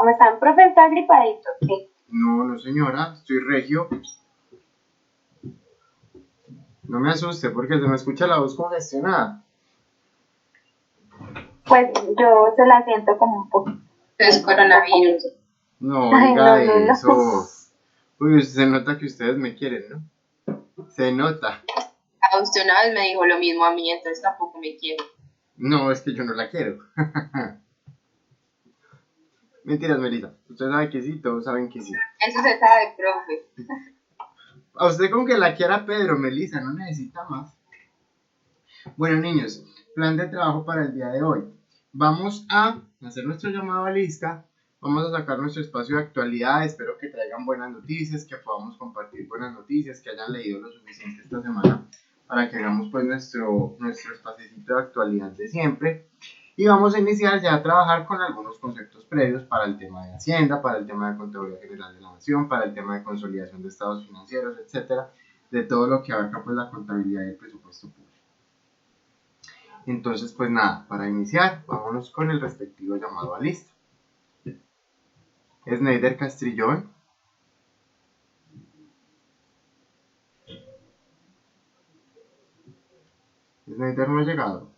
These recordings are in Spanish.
¿Cómo están, profe? ¿Está gripadito? ¿Qué? No, señora, estoy regio. No me asuste porque se me escucha la voz congestionada. Pues yo se la siento como un poco. Es coronavirus. No, Ay, diga no. eso. Uy, se nota que ustedes me quieren, ¿no? Se nota. A usted una vez me dijo lo mismo a mí, entonces tampoco me quiere. No, es que yo no la quiero. Mentiras, Melissa. Usted sabe que sí, todos saben que sí. Eso se sabe, profe. A usted con que la quiera Pedro, Melissa, no necesita más. Bueno, niños, plan de trabajo para el día de hoy. Vamos a hacer nuestro llamado a lista. Vamos a sacar nuestro espacio de actualidad. Espero que traigan buenas noticias, que podamos compartir buenas noticias, que hayan leído lo suficiente esta semana para que hagamos pues nuestro espaciocito de actualidad de siempre. Y vamos a iniciar ya a trabajar con algunos conceptos previos para el tema de Hacienda, para el tema de Contaduría General de la Nación, para el tema de consolidación de estados financieros, etcétera, de todo lo que abarca pues la contabilidad y el presupuesto público. Entonces, pues nada, para iniciar, vámonos con el respectivo llamado a lista. Sneider Castrillón. Sneider no ha llegado.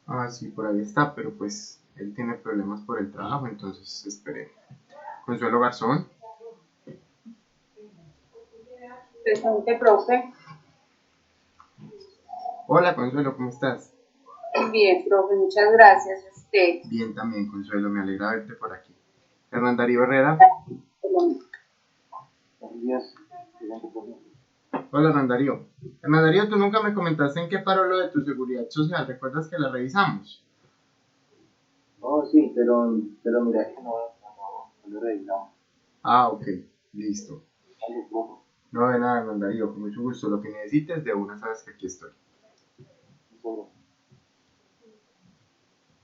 Ah, sí, por ahí está, pero pues él tiene problemas por el trabajo, entonces esperé. Consuelo Garzón. Presente, profe. Hola, Consuelo, ¿cómo estás? Bien, profe, muchas gracias. Usted. Bien también, Consuelo, me alegra verte por aquí. Hernán Darío Herrera. Hola, Hernán Darío. Hernán Darío, tú nunca me comentaste en qué paró lo de tu seguridad social. ¿Recuerdas que la revisamos? Oh, sí, pero mira que no lo revisamos. Ah, ok, listo. No, de nada, Hernán Darío, con mucho gusto. Lo que necesites, de una sabes que aquí estoy.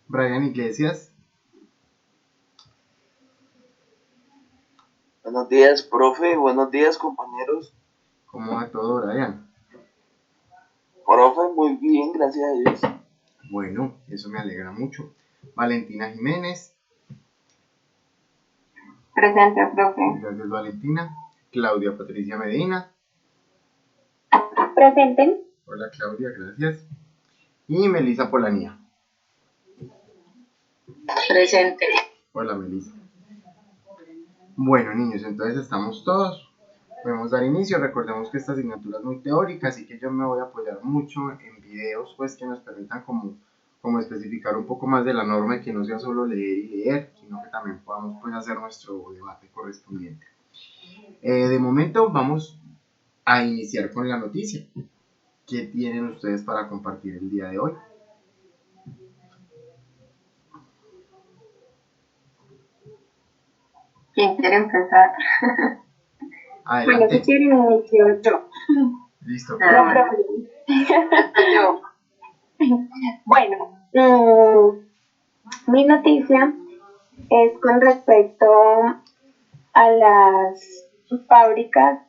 Brian Iglesias. Buenos días, profe. Buenos días, compañeros. ¿Cómo va todo, Brian? Profe, muy bien, gracias a Dios. Bueno, eso me alegra mucho. Valentina Jiménez. Presente, profe. Gracias, Valentina. Claudia Patricia Medina. Presente. Hola, Claudia, gracias. Y Melissa Polanía. Presente. Hola, Melissa. Bueno, niños, entonces estamos todos. Podemos dar inicio. Recordemos que esta asignatura es muy teórica, así que yo me voy a apoyar mucho en videos pues, que nos permitan como especificar un poco más de la norma y que no sea solo leer y leer, sino que también podamos pues, hacer nuestro debate correspondiente. De momento vamos a iniciar con la noticia. ¿Qué tienen ustedes para compartir el día de hoy? ¿Quién quiere empezar? Adelante. Bueno, si quieren inicio yo. Listo. No problema. Bueno, mi noticia es con respecto a las fábricas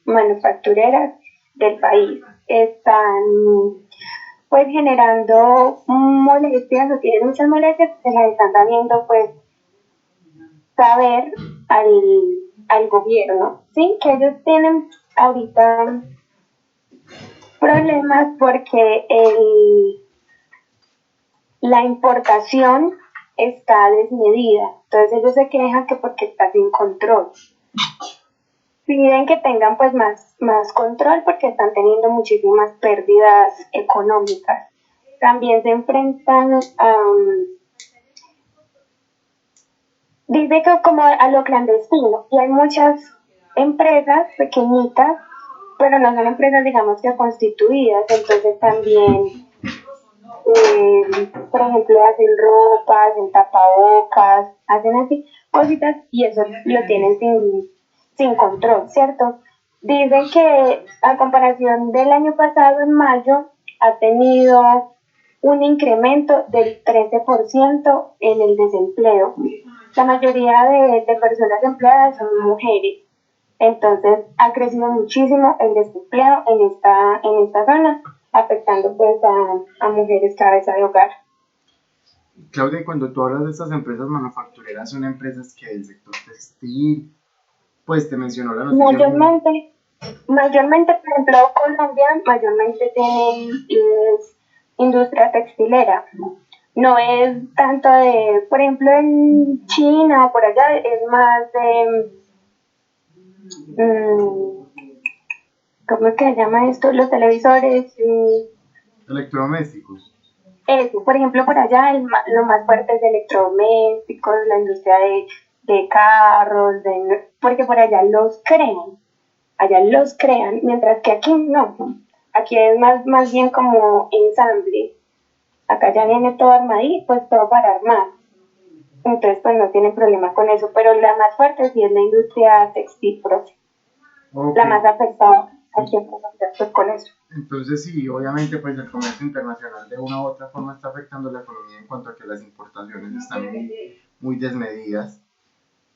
manufactureras del país. Están pues generando molestias o tienen muchas molestias, se las están sabiendo pues saber al gobierno, ¿sí? Que ellos tienen ahorita problemas porque la importación está desmedida, entonces ellos se quejan que porque está sin control. Piden que tengan pues más control porque están teniendo muchísimas pérdidas económicas. También se enfrentan dice que como a lo clandestino, y hay muchas empresas pequeñitas, pero no son empresas digamos que constituidas, entonces también por ejemplo hacen ropa, hacen tapabocas, hacen así cositas y eso lo tienen sin control, ¿cierto? Dicen que a comparación del año pasado en mayo ha tenido un incremento del 13% en el desempleo. La mayoría de personas empleadas son mujeres, entonces ha crecido muchísimo el desempleo en esta zona, afectando pues a mujeres cabeza de hogar. Claudia, cuando tú hablas de estas empresas manufactureras, son empresas que del sector textil, pues te mencionó la noticia. Mayormente, por ejemplo, Colombia mayormente tiene industria textilera. No es tanto de, por ejemplo, en China o por allá, es más de, ¿cómo es que se llama esto? Los televisores. Electrodomésticos. Eso, por ejemplo, por allá lo más fuerte es de electrodomésticos, la industria de carros, porque por allá los crean, mientras que aquí no. Aquí es más bien como ensamble. Acá ya viene todo armadito, pues todo para armar. Entonces, pues no tienen problema con eso, pero la más fuerte sí es la industria textil, la más afectada aquí en Colombia, pues con eso. Entonces sí, obviamente pues el comercio internacional de una u otra forma está afectando la economía en cuanto a que las importaciones están muy desmedidas,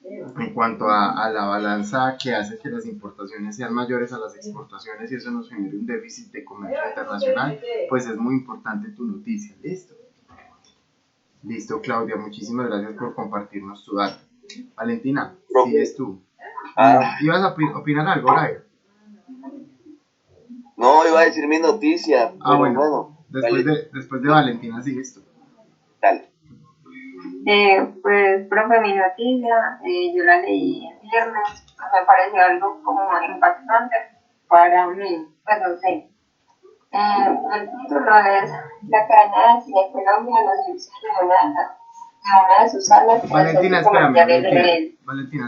en cuanto a la balanza que hace que las importaciones sean mayores a las exportaciones y eso nos genera un déficit de comercio internacional, pues es muy importante tu noticia. Listo, Claudia, muchísimas gracias por compartirnos tu dato. Valentina, sigues tú. ¿Ibas a opinar algo, Brian? No, iba a decir mi noticia. Bueno, después de Valentina sigues tú. Dale. Pues, profe, mi noticia, yo la leí el viernes, me pareció algo como impactante para mí, pues no sé. El título es La cadena de Cine Colombia anunció de una de sus salas. Valentina,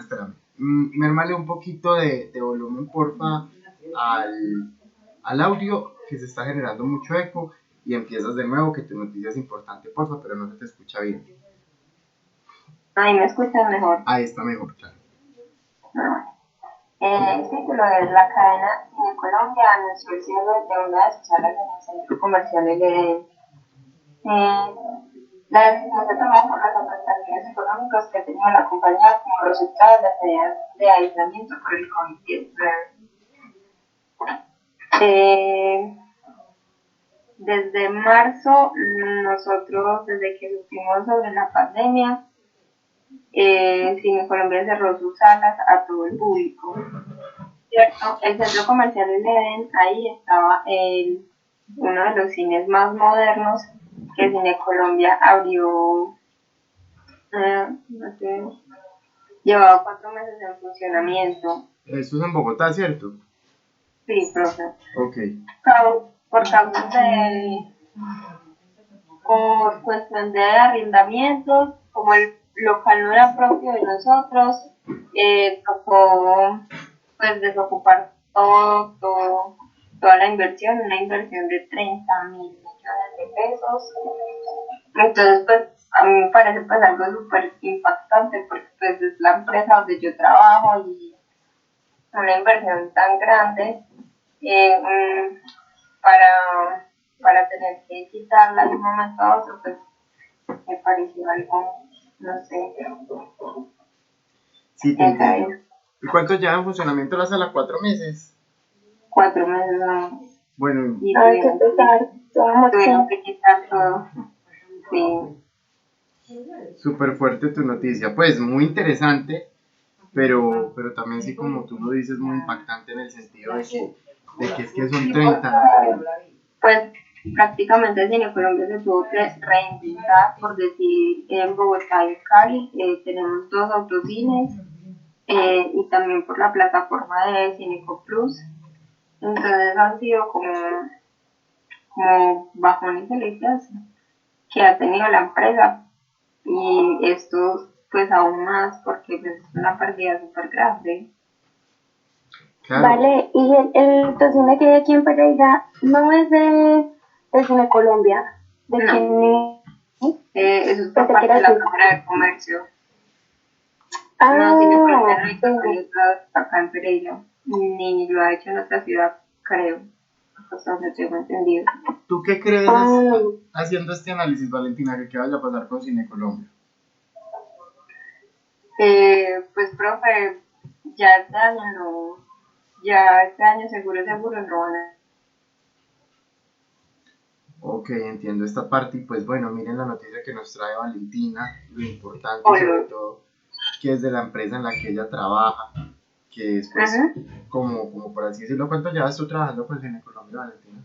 espérame. Mérmale un poquito de volumen, porfa, al audio, que se está generando mucho eco, y empiezas de nuevo, que tu noticia es importante, porfa, pero no se te escucha bien. Ahí me escuchas mejor. Ahí está mejor, claro. El título es La cadena Cine Colombia anunció el cierre de una de sus salas en el centro comercial LN. La decisión se tomó por las afectaciones económicas que ha tenido la compañía como resultado de las medidas de aislamiento por el COVID-19. Desde marzo, nosotros, desde que supimos sobre la pandemia, Cine Colombia cerró sus salas a todo el público. ¿Cierto? El centro comercial El Edén, ahí estaba uno de los cines más modernos que Cine Colombia abrió, llevaba 4 meses en funcionamiento. Eso es en Bogotá, ¿cierto? Sí, profe. Ok. Por cuestión de arrendamientos, como el local no era propio de nosotros, tocó pues desocupar toda la inversión, una inversión de 30.000 millones de pesos. Entonces, pues a mí me parece pues algo súper impactante porque pues es la empresa donde yo trabajo y una inversión tan grande para tener que quitarla de un momento a otro, pues me pareció algo, no sé. Sí, te entiendo. ¿Y cuánto lleva en funcionamiento la sala? 4 meses. 4 meses no. Bueno, y tuvieron que quitar todo. Sí. Súper fuerte tu noticia. Pues muy interesante, pero también sí, como tú lo dices, muy impactante en el sentido de que es que son 30. Pues prácticamente Cine Colombia se tuvo que reinventar, por decir, en Bogotá y Cali tenemos 2 autocines y también por la plataforma de Cineco Plus. Entonces han sido como bajones celestes que ha tenido la empresa y esto pues aún más porque pues, es una pérdida súper grande. Claro. Vale, y el tocino que hay aquí en Pereira no es de Cine Colombia, ¿de no. quién es? Eso es por parte de la Cámara de Comercio. No, Cine Colombia no hay acá en Pereira, ni lo ha hecho en otra ciudad, creo. Hasta donde tengo entendido. ¿Tú qué crees haciendo este análisis, Valentina, que qué vaya a pasar con Cine Colombia? Pues, profe, ya este año seguro no van a. Ok, entiendo esta parte y pues bueno, miren la noticia que nos trae Valentina, lo importante sobre todo que es de la empresa en la que ella trabaja, que es pues Ajá. como por así decirlo. ¿Cuánto llevas tú trabajando pues en Colombia, Valentina?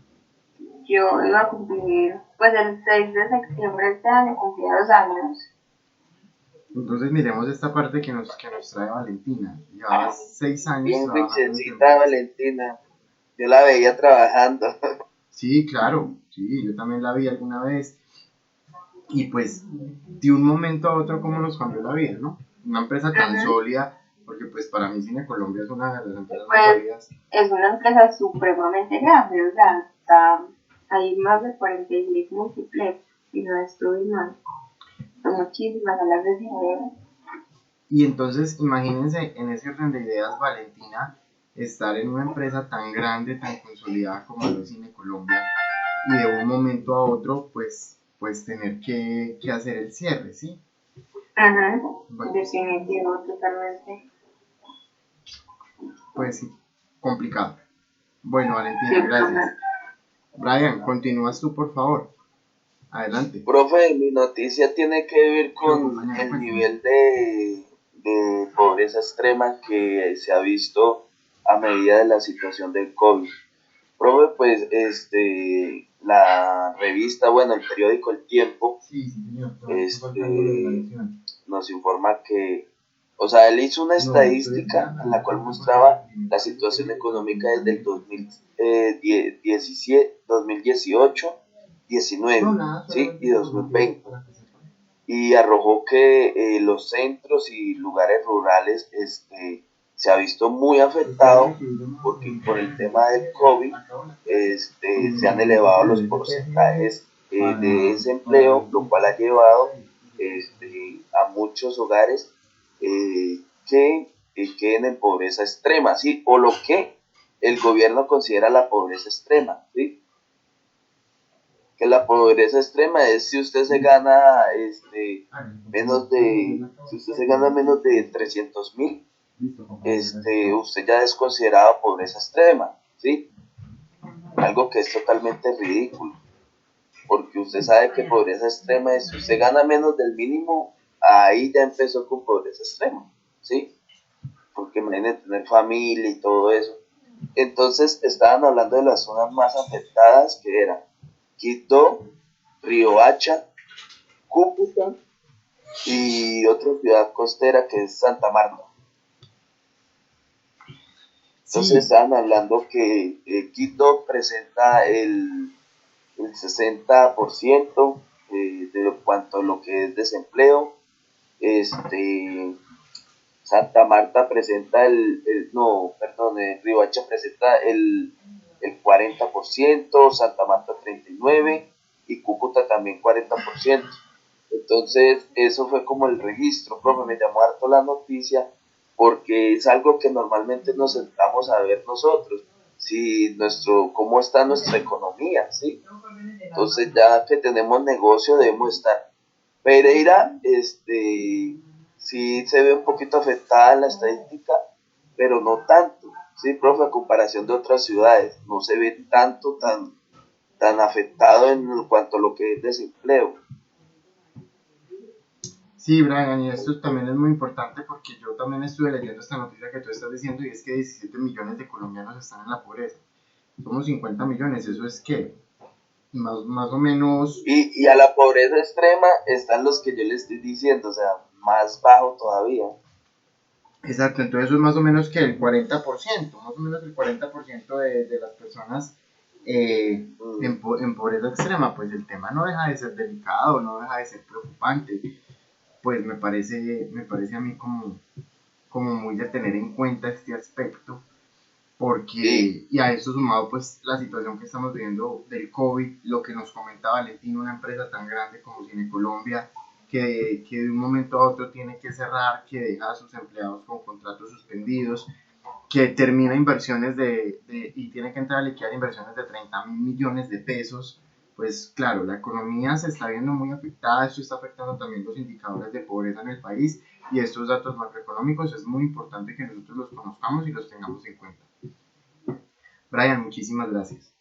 Yo iba a cumplir, pues el 6 de septiembre de este año cumplía 2 años. Entonces miremos esta parte que nos trae Valentina. Llevas 6 años Bien trabajando en tu juiciosita empresa. Valentina. Yo la veía trabajando. Sí, claro, sí, yo también la vi alguna vez. Y pues de un momento a otro cómo nos cambió la vida, ¿no? Una empresa tan Ajá. sólida, porque pues para mí Cine Colombia es una de las empresas más Pues sólidas. es una empresa supremamente grande, o sea, hay más de 46 múltiples, si no estoy mal. Son muchísimas salas de dinero. Y entonces imagínense en ese orden de ideas, Valentina, estar en una empresa tan grande, tan consolidada como lo es Cine Colombia, y de un momento a otro pues tener que hacer el cierre, ¿sí? Ajá, Bueno, definitivo, totalmente. pues sí, complicado. Bueno, Sí, Valentina, gracias. Brian, continúas tú, por favor. Adelante. Profe, mi noticia tiene que ver Yo, con compañero, el cuéntame. nivel de pobreza extrema que se ha visto a medida de la situación del COVID. Profe, pues la revista, bueno, el periódico El Tiempo, Sí, sí, señor, pero me está faltando lo de la lesión. nos informa que, o sea, él hizo una No, estoy estadística en la cual esperando mostraba la situación económica desde el 2018, 19, No, nada, ¿sí? solamente Y te comento 2020. para que sepan. Y arrojó que los centros y lugares rurales se ha visto muy afectado porque por el tema del COVID se han elevado los porcentajes de desempleo, lo cual ha llevado a muchos hogares que queden en pobreza extrema, ¿sí? O lo que el gobierno considera la pobreza extrema, ¿sí? Que la pobreza extrema es si usted se gana si usted se gana menos de 300.000, usted ya es considerado pobreza extrema, ¿sí? Algo que es totalmente ridículo, porque usted sabe que pobreza extrema es si usted gana menos del mínimo, ahí ya empezó con pobreza extrema, ¿sí? Porque imagínate tener familia y todo eso. Entonces estaban hablando de las zonas más afectadas que eran Quito, Riohacha, Cúcuta y otra ciudad costera que es Santa Marta. Entonces Sí, estaban hablando que Quito presenta el 60% de cuanto a lo que es desempleo. Santa Marta presenta no, perdón, Riohacha presenta el 40%, Santa Marta 39% y Cúcuta también 40%. Entonces, eso fue como el registro, profe, me llamó harto la noticia porque es algo que normalmente nos sentamos a ver nosotros, si cómo está nuestra economía, ¿sí? Entonces, ya que tenemos negocio, debemos estar. Pereira, sí se ve un poquito afectada en la estadística, pero no tanto, ¿sí, profe? A comparación de otras ciudades, no se ve tan afectado en cuanto a lo que es desempleo. sí, Brian, y esto también es muy importante porque yo también estuve leyendo esta noticia que tú estás diciendo y es que 17 millones de colombianos están en la pobreza. Somos 50 millones, eso es que más o menos. Y a la pobreza extrema están los que yo le estoy diciendo, o sea, más bajo todavía. Exacto, entonces eso es más o menos que el 40%, más o menos el 40% de las personas en pobreza extrema. Pues el tema no deja de ser delicado, no deja de ser preocupante. Pues me parece a mí como muy de tener en cuenta este aspecto, Sí, porque, y a eso sumado pues la situación que estamos viviendo del COVID, lo que nos comenta Valentín, una empresa tan grande como Cine Colombia, que de un momento a otro tiene que cerrar, que deja a sus empleados con contratos suspendidos, que termina inversiones y tiene que entrar a liquidar inversiones de 30.000 millones de pesos. Pues claro, la economía se está viendo muy afectada, esto está afectando también los indicadores de pobreza en el país y estos datos macroeconómicos es muy importante que nosotros los conozcamos y los tengamos en cuenta. Brian, muchísimas gracias.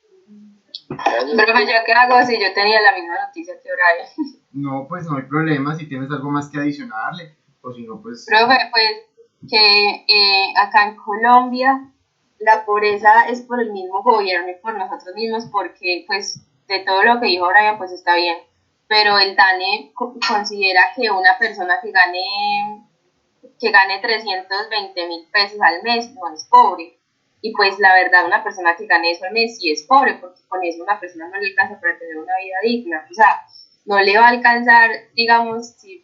Profe, ¿yo qué hago si yo tenía la misma noticia que Brian? No, pues no hay problema, si tienes algo más que adicionarle, o si no, pues... Profe, pues que acá en Colombia la pobreza es por el mismo gobierno y por nosotros mismos, porque pues de todo lo que dijo Brian pues está bien, pero el DANE considera que una persona que gane 320.000 pesos al mes no es pobre. Y pues la verdad, una persona que gane eso al mes sí es pobre, porque con eso una persona no le alcanza para tener una vida digna. O sea, no le va a alcanzar, digamos, si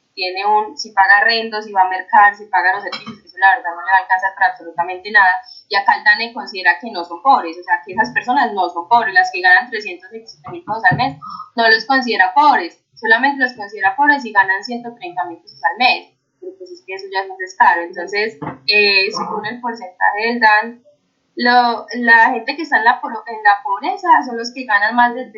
paga arrendo, si va a mercar, si paga los servicios, eso la verdad no le va a alcanzar para absolutamente nada. Y acá el DANE considera que no son pobres, o sea, que esas personas no son pobres, las que ganan 327.000 pesos al mes, no los considera pobres, solamente los considera pobres si ganan 130.000 pesos al mes. Pero pues es que eso ya es un descaro. Entonces, según el porcentaje del DAN, la gente que está en la pobreza son los que ganan más de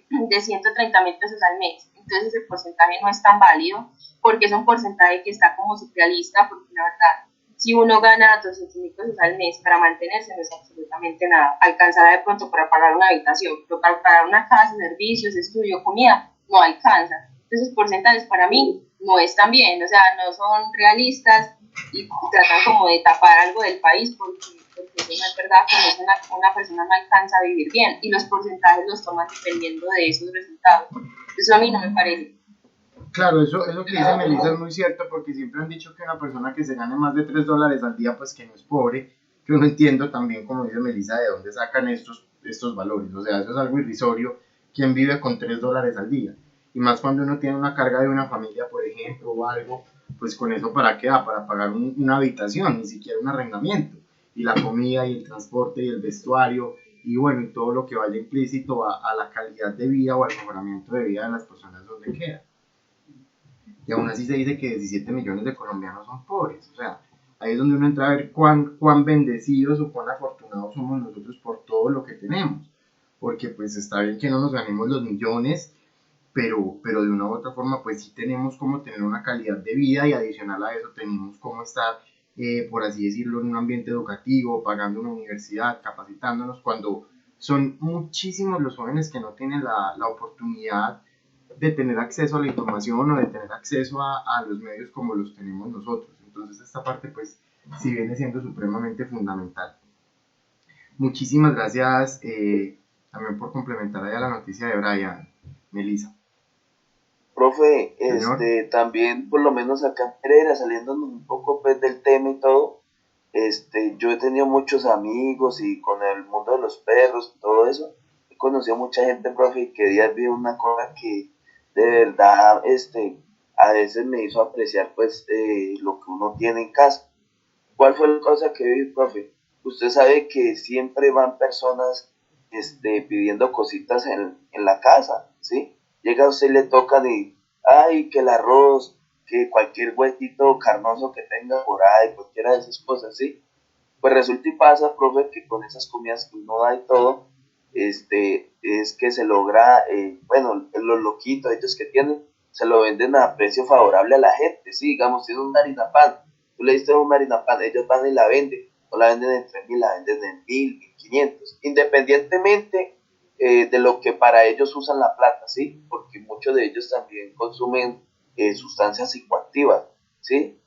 130.000 pesos al mes. Entonces ese porcentaje no es tan válido porque es un porcentaje que está como surrealista, porque la verdad, si uno gana 200.000 pesos al mes para mantenerse no es absolutamente nada. Alcanzará de pronto para pagar una habitación, pero para pagar una casa, servicios, estudio, comida, no alcanza. Entonces esos porcentajes para mí no están bien, o sea, no son realistas y tratan como de tapar algo del país porque eso no es verdad, que una persona no alcanza a vivir bien y los porcentajes los toman dependiendo de esos resultados. Eso a mí no me parece. Claro, eso que dice Melissa es muy cierto, porque siempre han dicho que una persona que se gane más de $3 al día, pues que no es pobre. Yo no entiendo también, como dice Melissa, de dónde sacan estos valores. O sea, eso es algo irrisorio. ¿Quién vive con $3 al día? Y más cuando uno tiene una carga de una familia, por ejemplo, o algo, pues con eso ¿para qué da? Para pagar una habitación, ni siquiera un arrendamiento. Y la comida, y el transporte, y el vestuario, y bueno, y todo lo que vaya implícito a la calidad de vida o al mejoramiento de vida de las personas donde queda. Y aún así se dice que 17 millones de colombianos son pobres. O sea, ahí es donde uno entra a ver cuán bendecidos o cuán afortunados somos nosotros por todo lo que tenemos. Porque pues está bien que no nos ganemos los millones, pero de una u otra forma pues sí tenemos como tener una calidad de vida, y adicional a eso tenemos como estar, por así decirlo, en un ambiente educativo, pagando una universidad, capacitándonos, cuando son muchísimos los jóvenes que no tienen la oportunidad de tener acceso a la información o de tener acceso a los medios como los tenemos nosotros. Entonces esta parte pues sí viene siendo supremamente fundamental. Muchísimas gracias también por complementar allá la noticia de Brian, Melissa. Profe, Señor. También por lo menos acá en Pereira, saliéndonos un poco pues del tema y todo, yo he tenido muchos amigos y con el mundo de los perros y todo eso, he conocido mucha gente, profe, que día vi una cosa que de verdad, a veces me hizo apreciar pues lo que uno tiene en casa. ¿Cuál fue la cosa que vi, profe? Usted sabe que siempre van personas pidiendo cositas en la casa, ¿sí? Llega a usted y le tocan y, ay, que el arroz, que cualquier huequito carnoso que tenga por ahí, cualquiera de esas cosas, ¿sí? Pues resulta y pasa, profe, que con esas comidas que uno da y todo, es que se logra, bueno, los loquitos, ellos que tienen, se lo venden a precio favorable a la gente, ¿sí? Digamos, si es un harina pan, tú le diste un harina pan, ellos van y la venden, no la venden en 3.000, la venden en 1.000, 1.500, independientemente de lo que para ellos usan la plata, ¿sí? Porque muchos de ellos también consumen sustancias psicoactivas, ¿sí?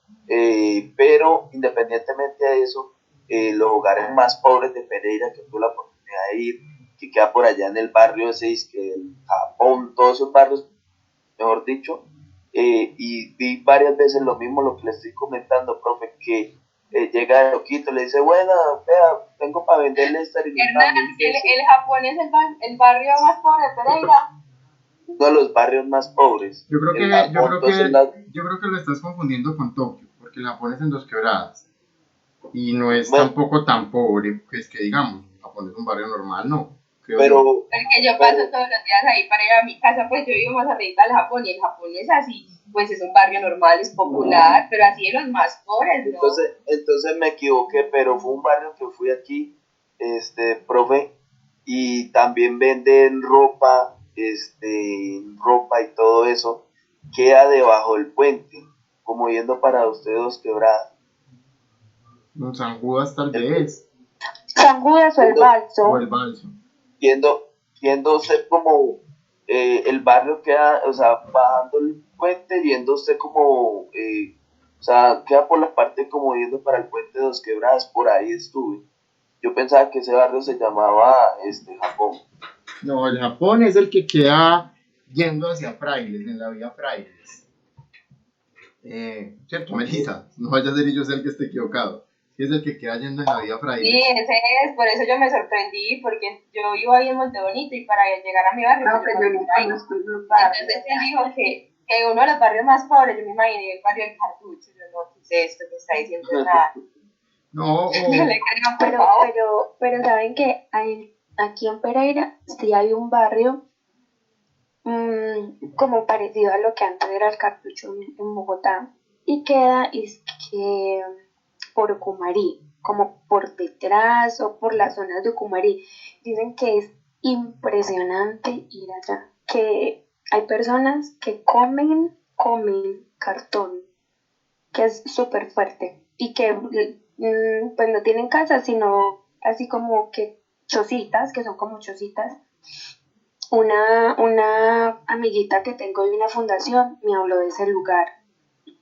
Pero independientemente de eso, los hogares más pobres de Pereira, que tuve la oportunidad de ir, que queda por allá en el barrio 6, que el Japón, todos esos barrios, mejor dicho, y vi varias veces lo mismo, lo que le estoy comentando, profe, que llega el loquito, le dice, bueno, vea, tengo para venderle esta harina. Hernán, el Japón es el barrio más pobre de Pereira. Uno de los barrios más pobres. Yo creo que lo estás confundiendo con Tokio, porque el Japón es en Dos Quebradas y no es tampoco tan pobre, pues que digamos, Japón es un barrio normal, no. Pero que yo paso todos los días ahí para ir a mi casa, pues yo vivo más arriba del Japón y el Japón es así, pues es un barrio normal, es popular, pero así de los más pobres, ¿no? Entonces me equivoqué, pero fue un barrio que fui aquí, profe, y también venden ropa, ropa y todo eso, queda debajo del puente, como yendo para ustedes Dos Quebradas. San Judas tal vez. San Judas o el Balso. O el Balso. Yendo yendo usted como el barrio queda, o sea, bajando el puente, yendo usted como, o sea, queda por la parte como yendo para el puente de Dos Quebradas, por ahí estuve. Yo pensaba que ese barrio se llamaba Japón. No, el Japón es el que queda yendo hacia Frailes, en la vía Frailes. ¿Cierto, Melissa? No vaya a ser yo el que esté equivocado. Sí, es el que queda yendo en la vía Frailes. Sí, ese es, por eso yo me sorprendí, porque yo iba bien Monte Bonito y para llegar a mi barrio. No, pues yo no conozco esos barrios. Entonces él dijo que uno de los barrios más pobres, yo me imaginé el barrio del Cartucho. Yo no, ¿qué es esto que está diciendo nada? No, No le creo, por favor. Pero saben que aquí en Pereira sí hay un barrio como parecido a lo que antes era el Cartucho en Bogotá y queda es que por Ucumarí, como por detrás o por las zonas de Ucumarí. Dicen que es impresionante ir allá, que hay personas que comen cartón, que es súper fuerte y que pues no tienen casa, sino así como que chocitas, que son como chocitas. Una amiguita que tengo de una fundación me habló de ese lugar y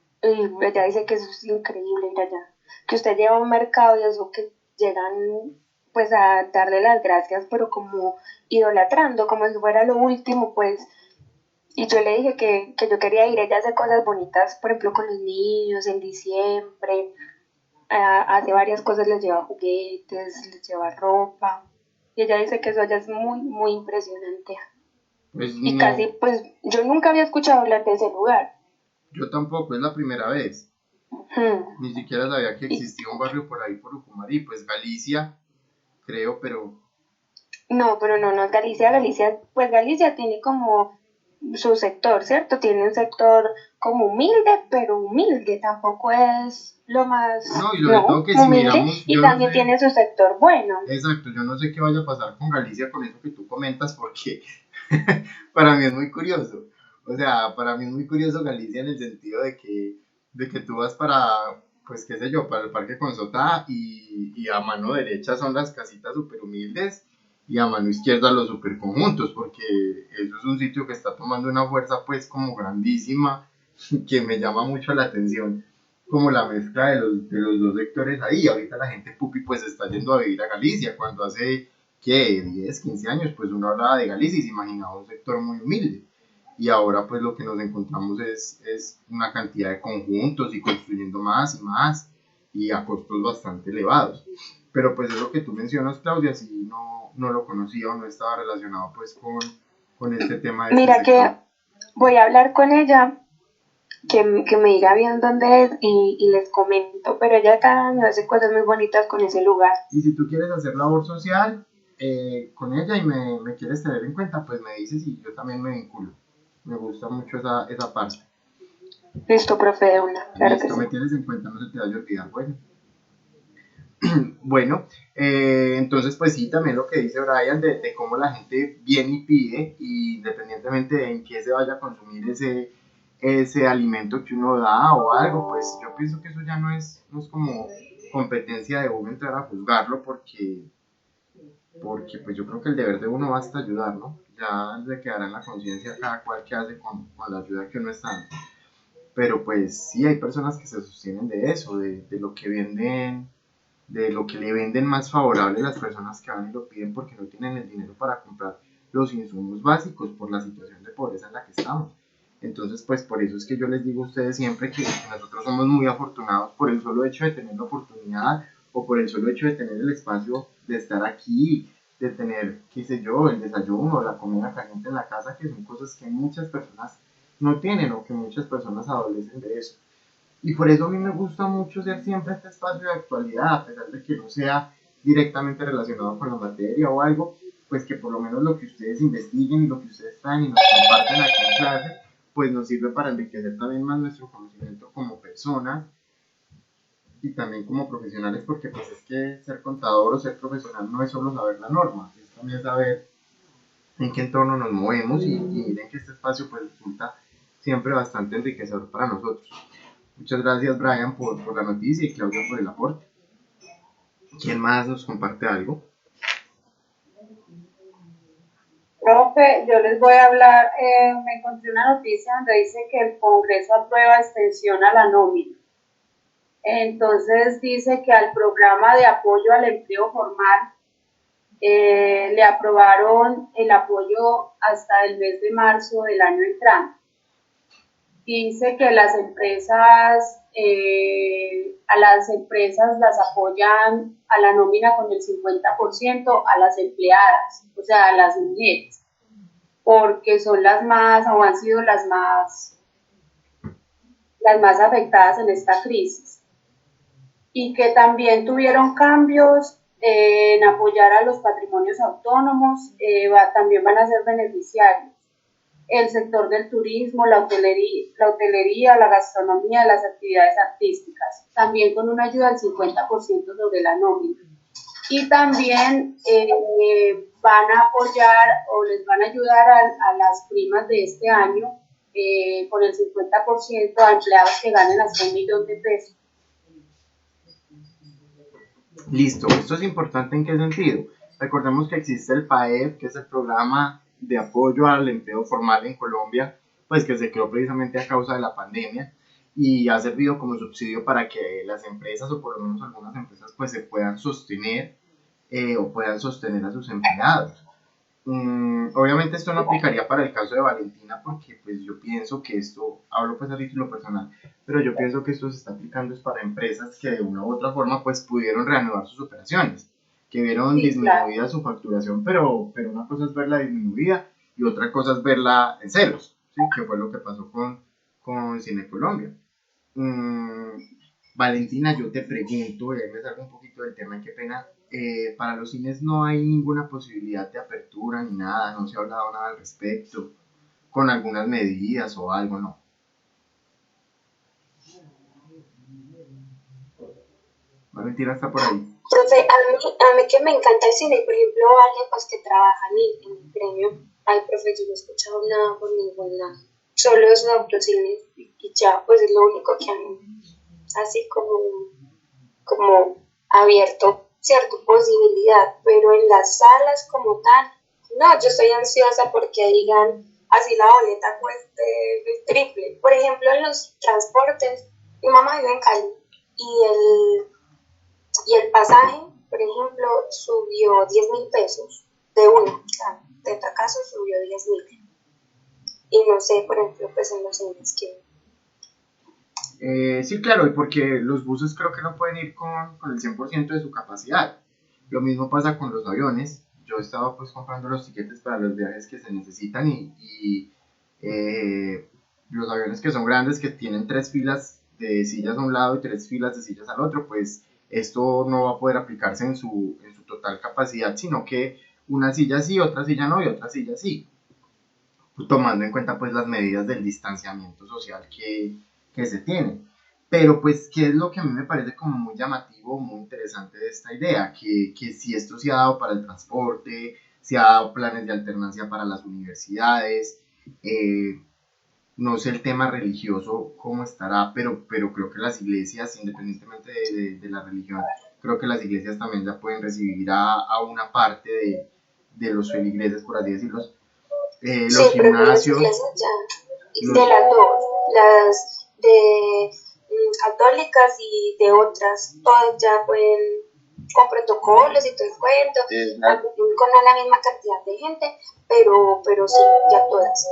ella dice que eso es increíble ir allá, que usted lleva a un mercado y eso que llegan pues a darle las gracias, pero como idolatrando, como si fuera lo último, pues. Y yo le dije que yo quería ir, ella hace cosas bonitas, por ejemplo con los niños en diciembre, hace varias cosas, les lleva juguetes, les lleva ropa, y ella dice que eso ya es muy, muy impresionante. pues Y no, casi, pues, yo nunca había escuchado hablar de ese lugar. yo tampoco, es la primera vez. Ni siquiera sabía que existía un barrio por ahí por Ucumarí, pues Galicia, creo, pero No, pero no es Galicia, pues Galicia tiene como su sector, ¿cierto? Tiene un sector como humilde, pero humilde, tampoco es lo más, no, y sobre todo que si humilde, miramos, y yo no también sé, tiene su sector bueno. exacto, yo no sé qué vaya a pasar con Galicia con eso que tú comentas, porque para mí es muy curioso. O sea, para mí es muy curioso Galicia en el sentido de que tú vas para, pues qué sé yo, para el Parque Consotá y a mano derecha son las casitas súper humildes y a mano izquierda los super conjuntos, porque eso es un sitio que está tomando una fuerza pues como grandísima, que me llama mucho la atención, como la mezcla de los dos sectores ahí. Ahorita la gente pupi pues está yendo a vivir a Galicia, cuando hace, ¿qué? 10 15 años pues uno hablaba de Galicia y se imaginaba un sector muy humilde. Y ahora pues lo que nos encontramos es una cantidad de conjuntos y construyendo más y más y a costos bastante elevados. Pero pues eso que tú mencionas, Claudia, sí no lo conocía o no estaba relacionado pues con este tema de Mira este que sector. voy a hablar con ella, que me diga bien dónde es y les comento, pero ella cada año hace cosas muy bonitas con ese lugar. Y si tú quieres hacer labor social con ella y me quieres tener en cuenta, pues me dices y yo también me vinculo. Me gusta mucho esa parte. Listo, profe, de una, claro que Listo, sí. me tienes en cuenta, no se te vaya a olvidar. Bueno. Bueno, entonces pues sí, también lo que dice Brian de cómo la gente viene y pide, y independientemente de en qué se vaya a consumir ese alimento que uno da o algo, pues yo pienso que eso ya no es como competencia de uno entrar a juzgarlo, porque pues yo creo que el deber de uno basta ayudar, ¿no? Ya le quedará en la conciencia cada cual que hace con la ayuda que uno está dando. Pero pues sí, hay personas que se sostienen de eso, de lo que venden, de lo que le venden más favorable a las personas que van y lo piden porque no tienen el dinero para comprar los insumos básicos por la situación de pobreza en la que estamos. Entonces, pues por eso es que yo les digo a ustedes siempre que nosotros somos muy afortunados por el solo hecho de tener la oportunidad o por el solo hecho de tener el espacio de estar aquí, de tener, qué sé yo, el desayuno, la comida caliente en la casa, que son cosas que muchas personas no tienen o que muchas personas adolecen de eso. Y por eso a mí me gusta mucho ser siempre este espacio de actualidad, a pesar de que no sea directamente relacionado con la materia o algo, pues que por lo menos lo que ustedes investiguen y lo que ustedes traen y nos comparten aquí en clase, pues nos sirve para enriquecer también más nuestro conocimiento como personas y también como profesionales, porque pues es que ser contador o ser profesional no es solo saber la norma, es también saber en qué entorno nos movemos y miren que este espacio pues resulta siempre bastante enriquecedor para nosotros. Muchas gracias, Brian, por la noticia y Claudia por el aporte. ¿Quién más nos comparte algo? Profe, yo les voy a hablar, me encontré una noticia donde dice que el Congreso aprueba extensión a la nómina. Entonces dice que al programa de apoyo al empleo formal le aprobaron el apoyo hasta el mes de marzo del año entrante. Dice que las empresas, a las empresas las apoyan a la nómina con el 50% a las empleadas, o sea, a las mujeres, porque son las más, o han sido las más afectadas en esta crisis. Y que también tuvieron cambios en apoyar a los patrimonios autónomos, también van a ser beneficiarios. El sector del turismo, la hotelería, la gastronomía, las actividades artísticas, también con una ayuda del 50% sobre la nómina. Y también van a apoyar o les van a ayudar a las primas de este año con el 50% a empleados que ganen hasta $1.000.000 de pesos. Listo, esto es importante ¿en qué sentido? Recordemos que existe el PAEF, que es el programa de apoyo al empleo formal en Colombia, pues que se creó precisamente a causa de la pandemia y ha servido como subsidio para que las empresas, o por lo menos algunas empresas, pues se puedan sostener o puedan sostener a sus empleados. Obviamente esto no aplicaría para el caso de Valentina, porque pues yo pienso que esto, hablo pues a título personal, pero yo pienso que esto se está aplicando es para empresas que de una u otra forma pues pudieron reanudar sus operaciones, que vieron disminuida su facturación, pero una cosa es verla disminuida y otra cosa es verla en ceros, ¿sí? Que fue lo que pasó con Cine Colombia. Valentina, yo te pregunto, y ahí me salgo un poquito del tema, qué pena, para los cines no hay ninguna posibilidad de apertura ni nada, no se ha hablado nada al respecto, con algunas medidas o algo, ¿no? Valentina está por ahí. Profe, a mí que me encanta el cine, por ejemplo, alguien pues que trabaja en el gremio, ay, profe, yo no he escuchado nada por ningún lado, solo es no, los cines y ya, pues es lo único que han así como abierto cierta posibilidad, pero en las salas como tal, no, yo estoy ansiosa porque digan así la boleta cueste el triple. Por ejemplo, en los transportes, mi mamá vive en Cali y el pasaje, por ejemplo, subió 10.000 pesos de uno, o sea, de otra caso subió 10.000. Y no sé, por ejemplo, pues en los cines que... Sí, claro, y porque los buses creo que no pueden ir con el 100% de su capacidad. Lo mismo pasa con los aviones. Yo estaba pues comprando los tiquetes para los viajes que se necesitan y los aviones que son grandes, que tienen 3 filas de sillas a un lado y 3 filas de sillas al otro, pues esto no va a poder aplicarse en su total capacidad, sino que una silla sí, otra silla no y otra silla sí, tomando en cuenta pues las medidas del distanciamiento social que se tienen. Pero pues, ¿qué es lo que a mí me parece como muy llamativo, muy interesante de esta idea? Que si esto se ha dado para el transporte, se ha dado planes de alternancia para las universidades, no sé el tema religioso cómo estará, pero creo que las iglesias, independientemente de la religión, creo que las iglesias también ya pueden recibir a una parte de los feligreses, por así decirlo. Los sí, pero gimnasios, las iglesias ya, de las dos, las de católicas y de otras, todas ya pueden, con protocolos y todo el cuento, con la misma cantidad de gente, pero sí, ya todas.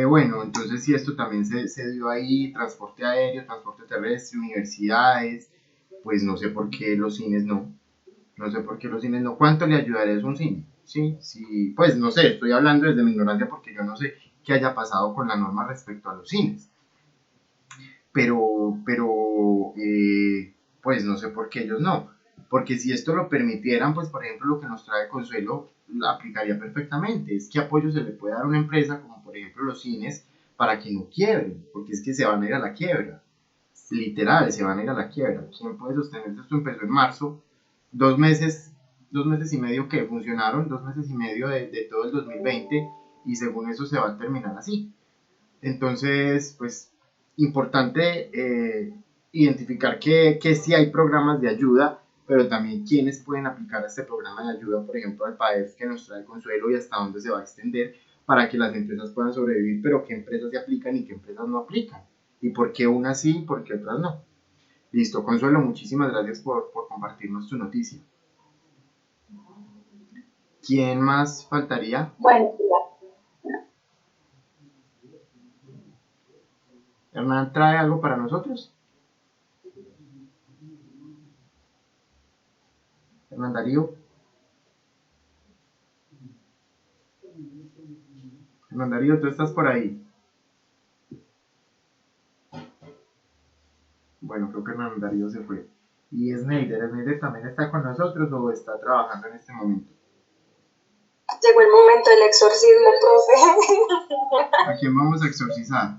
Bueno, entonces si esto también se dio ahí, transporte aéreo, transporte terrestre, universidades, pues no sé por qué los cines no. No sé por qué los cines no. ¿Cuánto le ayudaría a un cine? Sí, pues no sé, estoy hablando desde mi ignorancia porque yo no sé qué haya pasado con la norma respecto a los cines. Pero pues no sé por qué ellos no. Porque si esto lo permitieran, pues por ejemplo lo que nos trae Consuelo aplicaría perfectamente. Es que apoyo se le puede dar a una empresa como por ejemplo los cines para que no quiebren, porque es que se van a ir a la quiebra. Literal, se van a ir a la quiebra. ¿Quién puede sostenerse? Esto empezó en marzo, 2 meses y medio que funcionaron, 2 meses y medio de todo el 2020 y según eso se va a terminar así. Entonces, pues importante identificar que sí hay programas de ayuda, pero también quiénes pueden aplicar este programa de ayuda, por ejemplo, al PAEF que nos trae Consuelo y hasta dónde se va a extender para que las empresas puedan sobrevivir, pero qué empresas se aplican y qué empresas no aplican, y por qué unas sí y por qué otras no. Listo, Consuelo, muchísimas gracias por compartirnos tu noticia. ¿Quién más faltaría? Bueno, ¿Hernán trae algo para nosotros? ¿Hernán Darío? Hernán Darío, ¿tú estás por ahí? Bueno, creo que Hernán Darío se fue. ¿Y Sneider también está con nosotros o está trabajando en este momento? Llegó el momento del exorcismo, profe. ¿A quién vamos a exorcizar?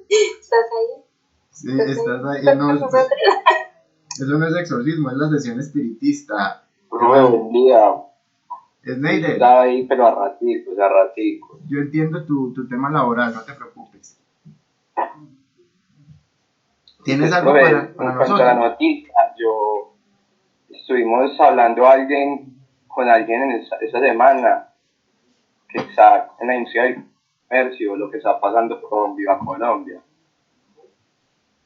¿Estás ahí? Sí, estás ahí. No, eso no es exorcismo, es la sesión espiritista. Buen día. Sneider, Estaba ahí, pero a ratico. yo entiendo tu tema laboral, no te preocupes. ¿Tienes algo Profe, para en cuanto a la nosotros? noticia, estuvimos hablando con alguien en esa semana que está en la industria del comercio, lo que está pasando con Viva Colombia.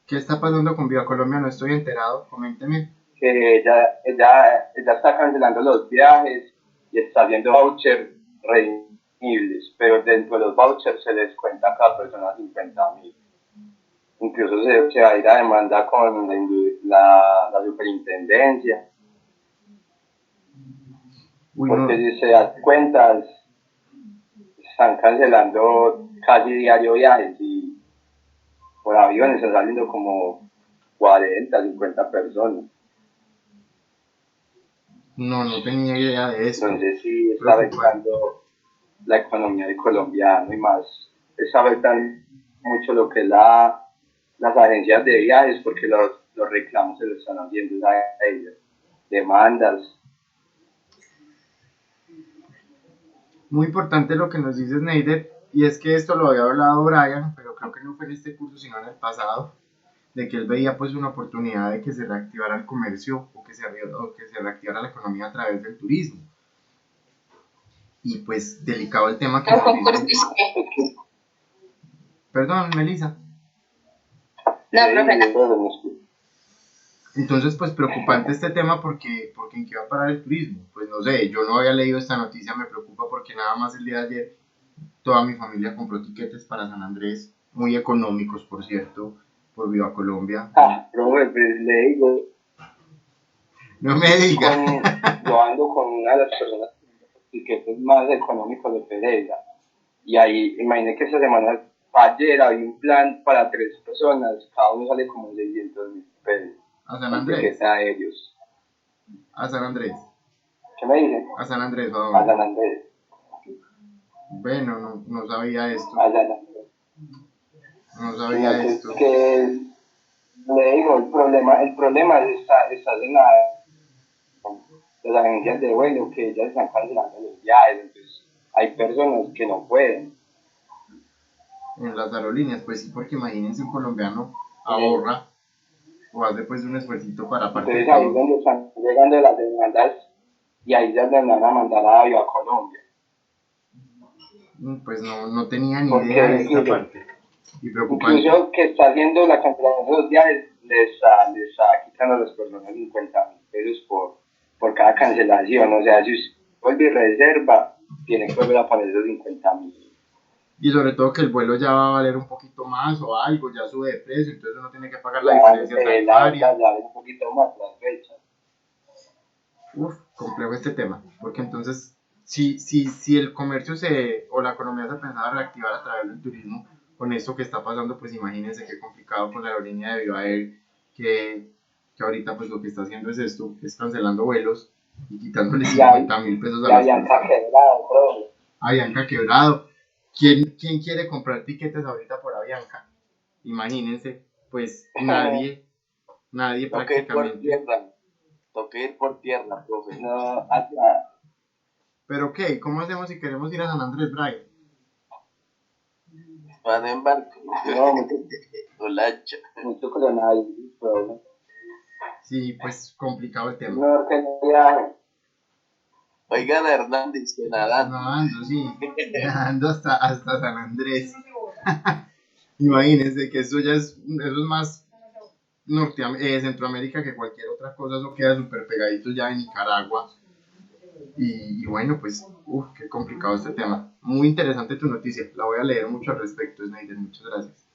¿Qué está pasando con Viva Colombia? No estoy enterado, coménteme. Que ella está cancelando los viajes y está haciendo vouchers redimibles, pero dentro de los vouchers se les cuenta a cada persona 50.000. Incluso se va a ir a demanda con la superintendencia. Uy, Porque no. si se dan cuenta, están cancelando casi diario viajes y por avión están saliendo como 40, 50 personas. No tenía idea de eso. Entonces sí está afectando la economía del colombiano y más está afectando mucho lo que es las agencias de viajes porque los reclamos se los están haciendo a ellas, demandas. Muy importante lo que nos dice Sneider, y es que esto lo había hablado Brian, pero creo que no fue en este curso sino en el pasado, de que él veía pues una oportunidad de que se reactivara el comercio o que se reactivara la economía a través del turismo. Y pues delicado el tema que nos dice. Perdón, Melissa. No, profe, no. Entonces, pues preocupante este tema porque ¿en qué va a parar el turismo? Pues no sé, yo no había leído esta noticia, me preocupa porque nada más el día de ayer toda mi familia compró tiquetes para San Andrés, muy económicos por cierto, por Viva Colombia. Profe, pues le digo, no me diga. Yo ando con una de las personas tiquetes más económicos de Pereira, y ahí, imagínate que esa semana, ayer había un plan para 3 personas, cada uno sale como 600.000 pesos. ¿A San Andrés? A ellos. ¿A San Andrés? ¿Qué me dicen? ¿A San Andrés? ¿A dónde? A San Andrés. Bueno, no sabía esto. A San Andrés. No sabía esto. Que le digo, el problema está en las agencias de vuelo, que ellas están cancelando los viajes, entonces hay personas que no pueden. En las aerolíneas, pues sí, porque imagínense un colombiano ahorra o hace pues un esfuercito para partir. Entonces ahí es donde están llegando las demandas y ahí ya les van a mandar a Viva Colombia. Pues no tenía ni idea de esta parte. Y preocupante. Incluso que está haciendo la cancelación de los viajes, les está quitando a las personas 50.000 pesos por cada cancelación. O sea, si usted vuelve y reserva, tiene que volver a poner esos 50.000. Y sobre todo que el vuelo ya va a valer un poquito más o algo, ya sube de precio, entonces uno tiene que pagar la diferencia tarifaria. Ya un poquito más las fechas. Complejo este tema, porque entonces si el comercio o la economía se pensaba reactivar a través del turismo, con esto que está pasando, pues imagínense qué complicado con la aerolínea de Viva Air, que ahorita pues lo que está haciendo es esto, es cancelando vuelos y quitándole 50.000 pesos a las personas. Avianca quebrado. ¿Quién quiere comprar tiquetes ahorita por Avianca? Imagínense, pues nadie prácticamente. Toque ir por tierra, profe. No, ¿Pero qué? ¿Cómo hacemos si queremos ir a San Andrés, Brian? Van en barco. No, o lancha. mucho coronavirus, profe. Sí, pues complicado el tema. Mejor que el viaje. Oigan a Hernández que nadando. Nadando, sí, nadando hasta San Andrés. Imagínense que eso es más Centroamérica que cualquier otra cosa, eso queda súper pegadito ya en Nicaragua. Y bueno, pues, qué complicado este tema. Muy interesante tu noticia, la voy a leer mucho al respecto, Snyder, muchas gracias.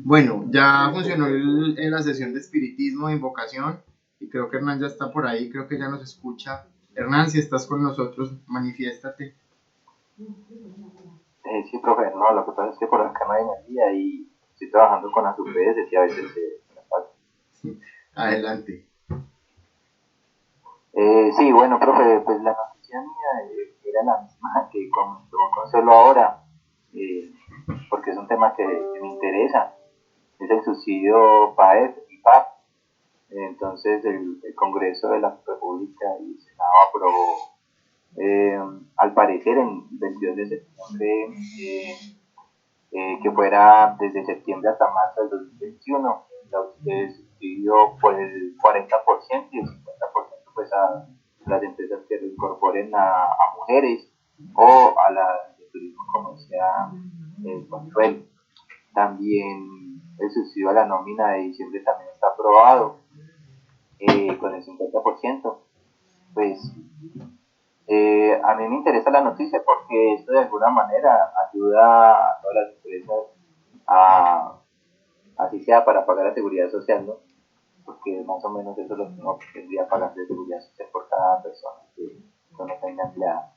Bueno, ya funcionó la sesión de espiritismo, de invocación, y creo que Hernán ya está por ahí, creo que ya nos escucha. Hernán, si estás con nosotros, manifiéstate. Sí, profe, no, lo que pasa es que por acá no hay energía y estoy trabajando con las UPS y a veces me pasa. Sí, adelante. Sí, bueno, profe, pues la noticia mía era la misma que comentó Consuelo ahora, porque es un tema que me interesa, es el subsidio PAEF y PAP. Entonces el Congreso de la República y el Senado aprobó, al parecer, en 22 de septiembre, que fuera desde septiembre hasta marzo del 2021, el subsidio por el 40% y el 50% pues a las empresas que reincorporen a mujeres o a las de turismo como sea Consuelo. También el subsidio a la nómina de diciembre también está aprobado con el 50%. Pues a mí me interesa la noticia porque esto de alguna manera ayuda a todas las empresas así sea para pagar la seguridad social, ¿no? Porque más o menos eso es lo que uno tendría que pagar de seguridad social por cada persona que no tenga empleada.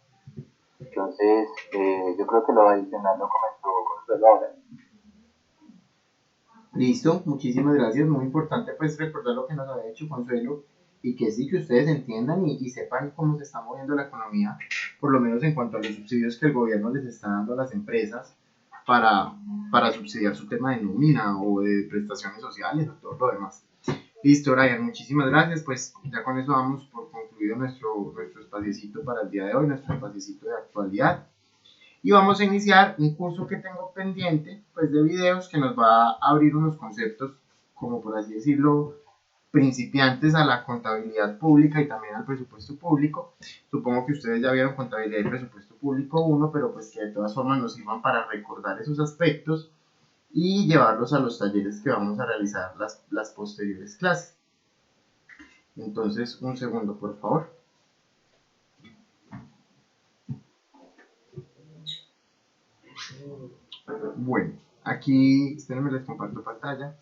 Entonces, yo creo que lo adicional lo comentó Consuelo ahora. Listo, muchísimas gracias, muy importante pues recordar lo que nos había hecho Consuelo y que sí, que ustedes entiendan y sepan cómo se está moviendo la economía, por lo menos en cuanto a los subsidios que el gobierno les está dando a las empresas para subsidiar su tema de nómina o de prestaciones sociales o todo lo demás. Listo, Brian, muchísimas gracias, pues ya con eso damos por concluido nuestro espaciecito para el día de hoy, nuestro espaciecito de actualidad. Y vamos a iniciar un curso que tengo pendiente, pues de videos que nos va a abrir unos conceptos, como por así decirlo, principiantes a la contabilidad pública y también al presupuesto público. Supongo que ustedes ya vieron contabilidad y presupuesto público 1, pero pues que de todas formas nos sirvan para recordar esos aspectos y llevarlos a los talleres que vamos a realizar las posteriores clases. Entonces, un segundo, por favor. Bueno, aquí, espérenme, les comparto pantalla.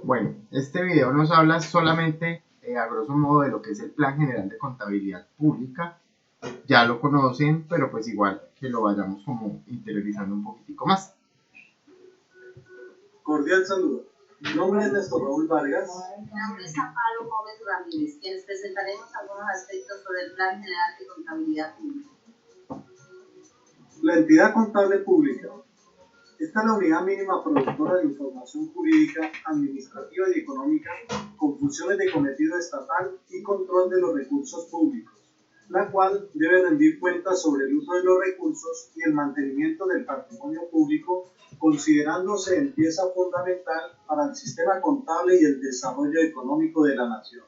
Bueno, este video nos habla solamente a grosso modo de lo que es el Plan General de Contabilidad Pública. Ya lo conocen, pero pues igual que lo vayamos como interiorizando un poquitico más. Cordial saludo. Mi nombre es Néstor Raúl Vargas. Mi nombre es Amparo Gómez Ramírez, quienes presentaremos algunos aspectos sobre el Plan General de Contabilidad Pública. La entidad contable pública. Esta es la unidad mínima productora de información jurídica, administrativa y económica con funciones de cometido estatal y control de los recursos públicos, la cual debe rendir cuentas sobre el uso de los recursos y el mantenimiento del patrimonio público, considerándose en pieza fundamental para el sistema contable y el desarrollo económico de la nación.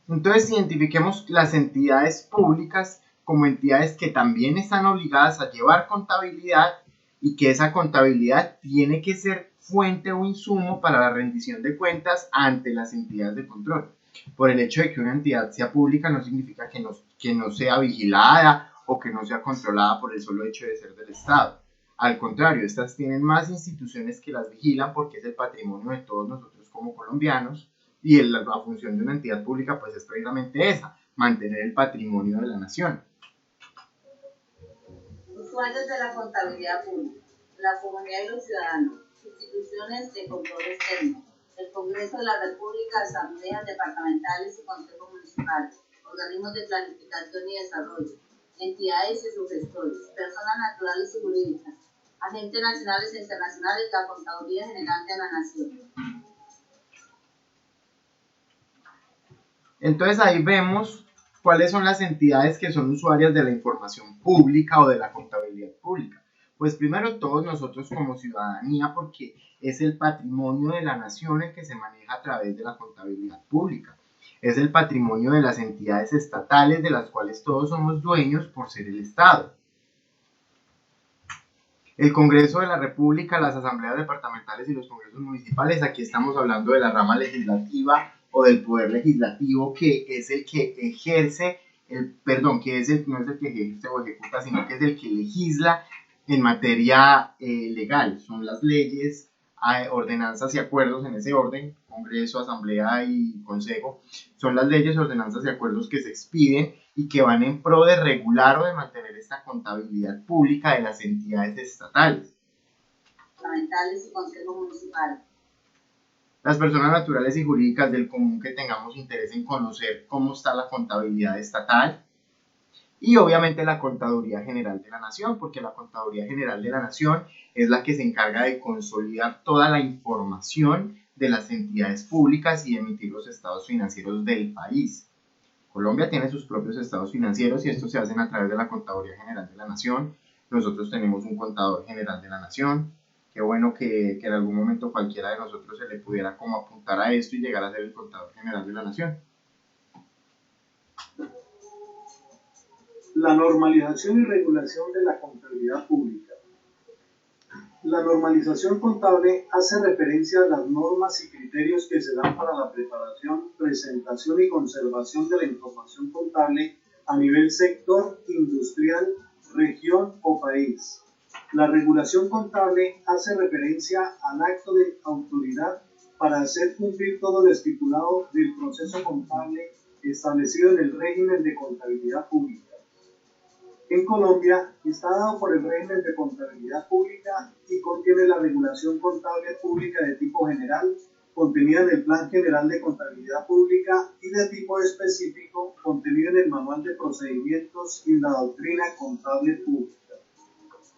Entonces, identifiquemos las entidades públicas como entidades que también están obligadas a llevar contabilidad y que esa contabilidad tiene que ser fuente o insumo para la rendición de cuentas ante las entidades de control. Por el hecho de que una entidad sea pública no significa que no sea vigilada o que no sea controlada por el solo hecho de ser del Estado. Al contrario, estas tienen más instituciones que las vigilan porque es el patrimonio de todos nosotros como colombianos y la función de una entidad pública pues es precisamente esa, mantener el patrimonio de la nación. Usuarios de la contabilidad pública, la comunidad y los ciudadanos, instituciones de control externo, el Congreso de la República, asambleas departamentales y consejos municipales, organismos de planificación y desarrollo, entidades y sus gestores, personas naturales y jurídicas, agentes nacionales e internacionales, la Contaduría General de la Nación. Entonces ahí vemos ¿Cuáles son las entidades que son usuarias de la información pública o de la contabilidad pública? Pues primero todos nosotros como ciudadanía, porque es el patrimonio de la nación el que se maneja a través de la contabilidad pública. Es el patrimonio de las entidades estatales de las cuales todos somos dueños por ser el Estado. El Congreso de la República, las asambleas departamentales y los congresos municipales, aquí estamos hablando de la rama legislativa o del poder legislativo, que es el que ejerce, no es el que ejerce o ejecuta, sino que es el que legisla en materia legal. Son las leyes, ordenanzas y acuerdos en ese orden, Congreso, Asamblea y Consejo, son las leyes, ordenanzas y acuerdos que se expiden y que van en pro de regular o de mantener esta contabilidad pública de las entidades estatales. Departamentales y Consejo Municipal. Las personas naturales y jurídicas del común que tengamos interés en conocer cómo está la contabilidad estatal. Y obviamente la Contaduría General de la Nación, porque la Contaduría General de la Nación es la que se encarga de consolidar toda la información de las entidades públicas y emitir los estados financieros del país. Colombia tiene sus propios estados financieros y estos se hacen a través de la Contaduría General de la Nación. Nosotros tenemos un Contador General de la Nación. Qué bueno que en algún momento cualquiera de nosotros se le pudiera como apuntar a esto y llegar a ser el Contador General de la Nación. La normalización y regulación de la contabilidad pública. La normalización contable hace referencia a las normas y criterios que se dan para la preparación, presentación y conservación de la información contable a nivel sector, industrial, región o país. La regulación contable hace referencia al acto de autoridad para hacer cumplir todo lo estipulado del proceso contable establecido en el régimen de contabilidad pública. En Colombia está dado por el régimen de contabilidad pública y contiene la regulación contable pública de tipo general, contenida en el Plan General de Contabilidad Pública, y de tipo específico, contenido en el Manual de Procedimientos y la Doctrina Contable Pública.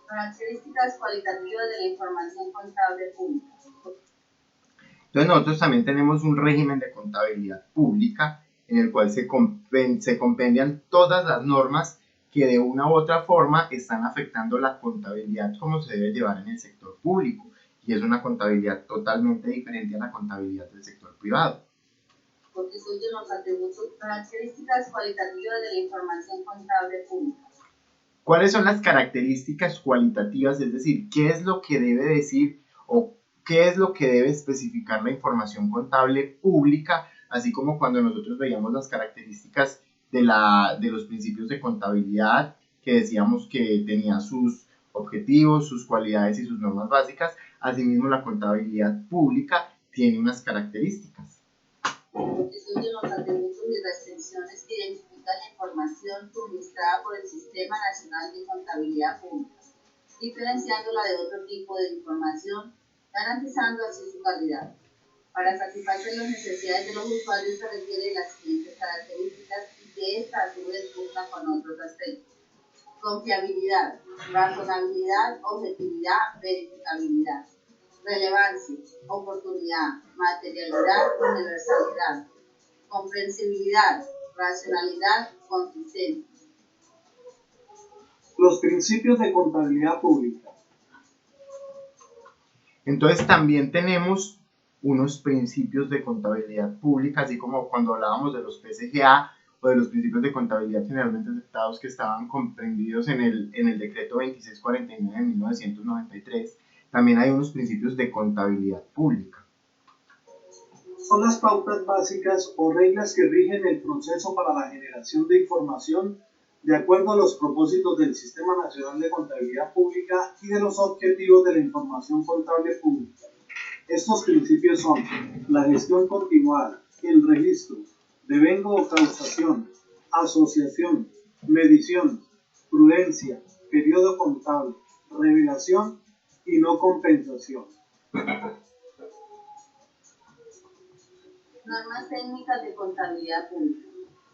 Características cualitativas de la información contable pública. Entonces nosotros también tenemos un régimen de contabilidad pública en el cual se compendian todas las normas que de una u otra forma están afectando la contabilidad como se debe llevar en el sector público, y es una contabilidad totalmente diferente a la contabilidad del sector privado. Constituyen los atributos, características cualitativas de la información contable pública. ¿Cuáles son las características cualitativas? Es decir, ¿qué es lo que debe decir o qué es lo que debe especificar la información contable pública? Así como cuando nosotros veíamos las características de los principios de contabilidad, que decíamos que tenía sus objetivos, sus cualidades y sus normas básicas. Asimismo, la contabilidad pública tiene unas características. Constituyen los atributos y restricciones que identifican la información suministrada por el Sistema Nacional de Contabilidad Pública, diferenciándola de otro tipo de información, garantizando así su calidad. Para satisfacer las necesidades de los usuarios se requieren las siguientes características y que esta a su vez cumpla con otros aspectos: confiabilidad, razonabilidad, objetividad, verificabilidad, relevancia, oportunidad, materialidad, universalidad, comprensibilidad, racionalidad, consistencia. Los principios de contabilidad pública. Entonces también tenemos unos principios de contabilidad pública, así como cuando hablábamos de los PCGA o de los principios de contabilidad generalmente aceptados que estaban comprendidos en el decreto 2649 de 1993, también hay unos principios de contabilidad pública. Son las pautas básicas o reglas que rigen el proceso para la generación de información de acuerdo a los propósitos del Sistema Nacional de Contabilidad Pública y de los objetivos de la información contable pública. Estos principios son la gestión continuada, el registro, devengo o causación, asociación, medición, prudencia, periodo contable, revelación y no compensación. Normas técnicas de contabilidad pública.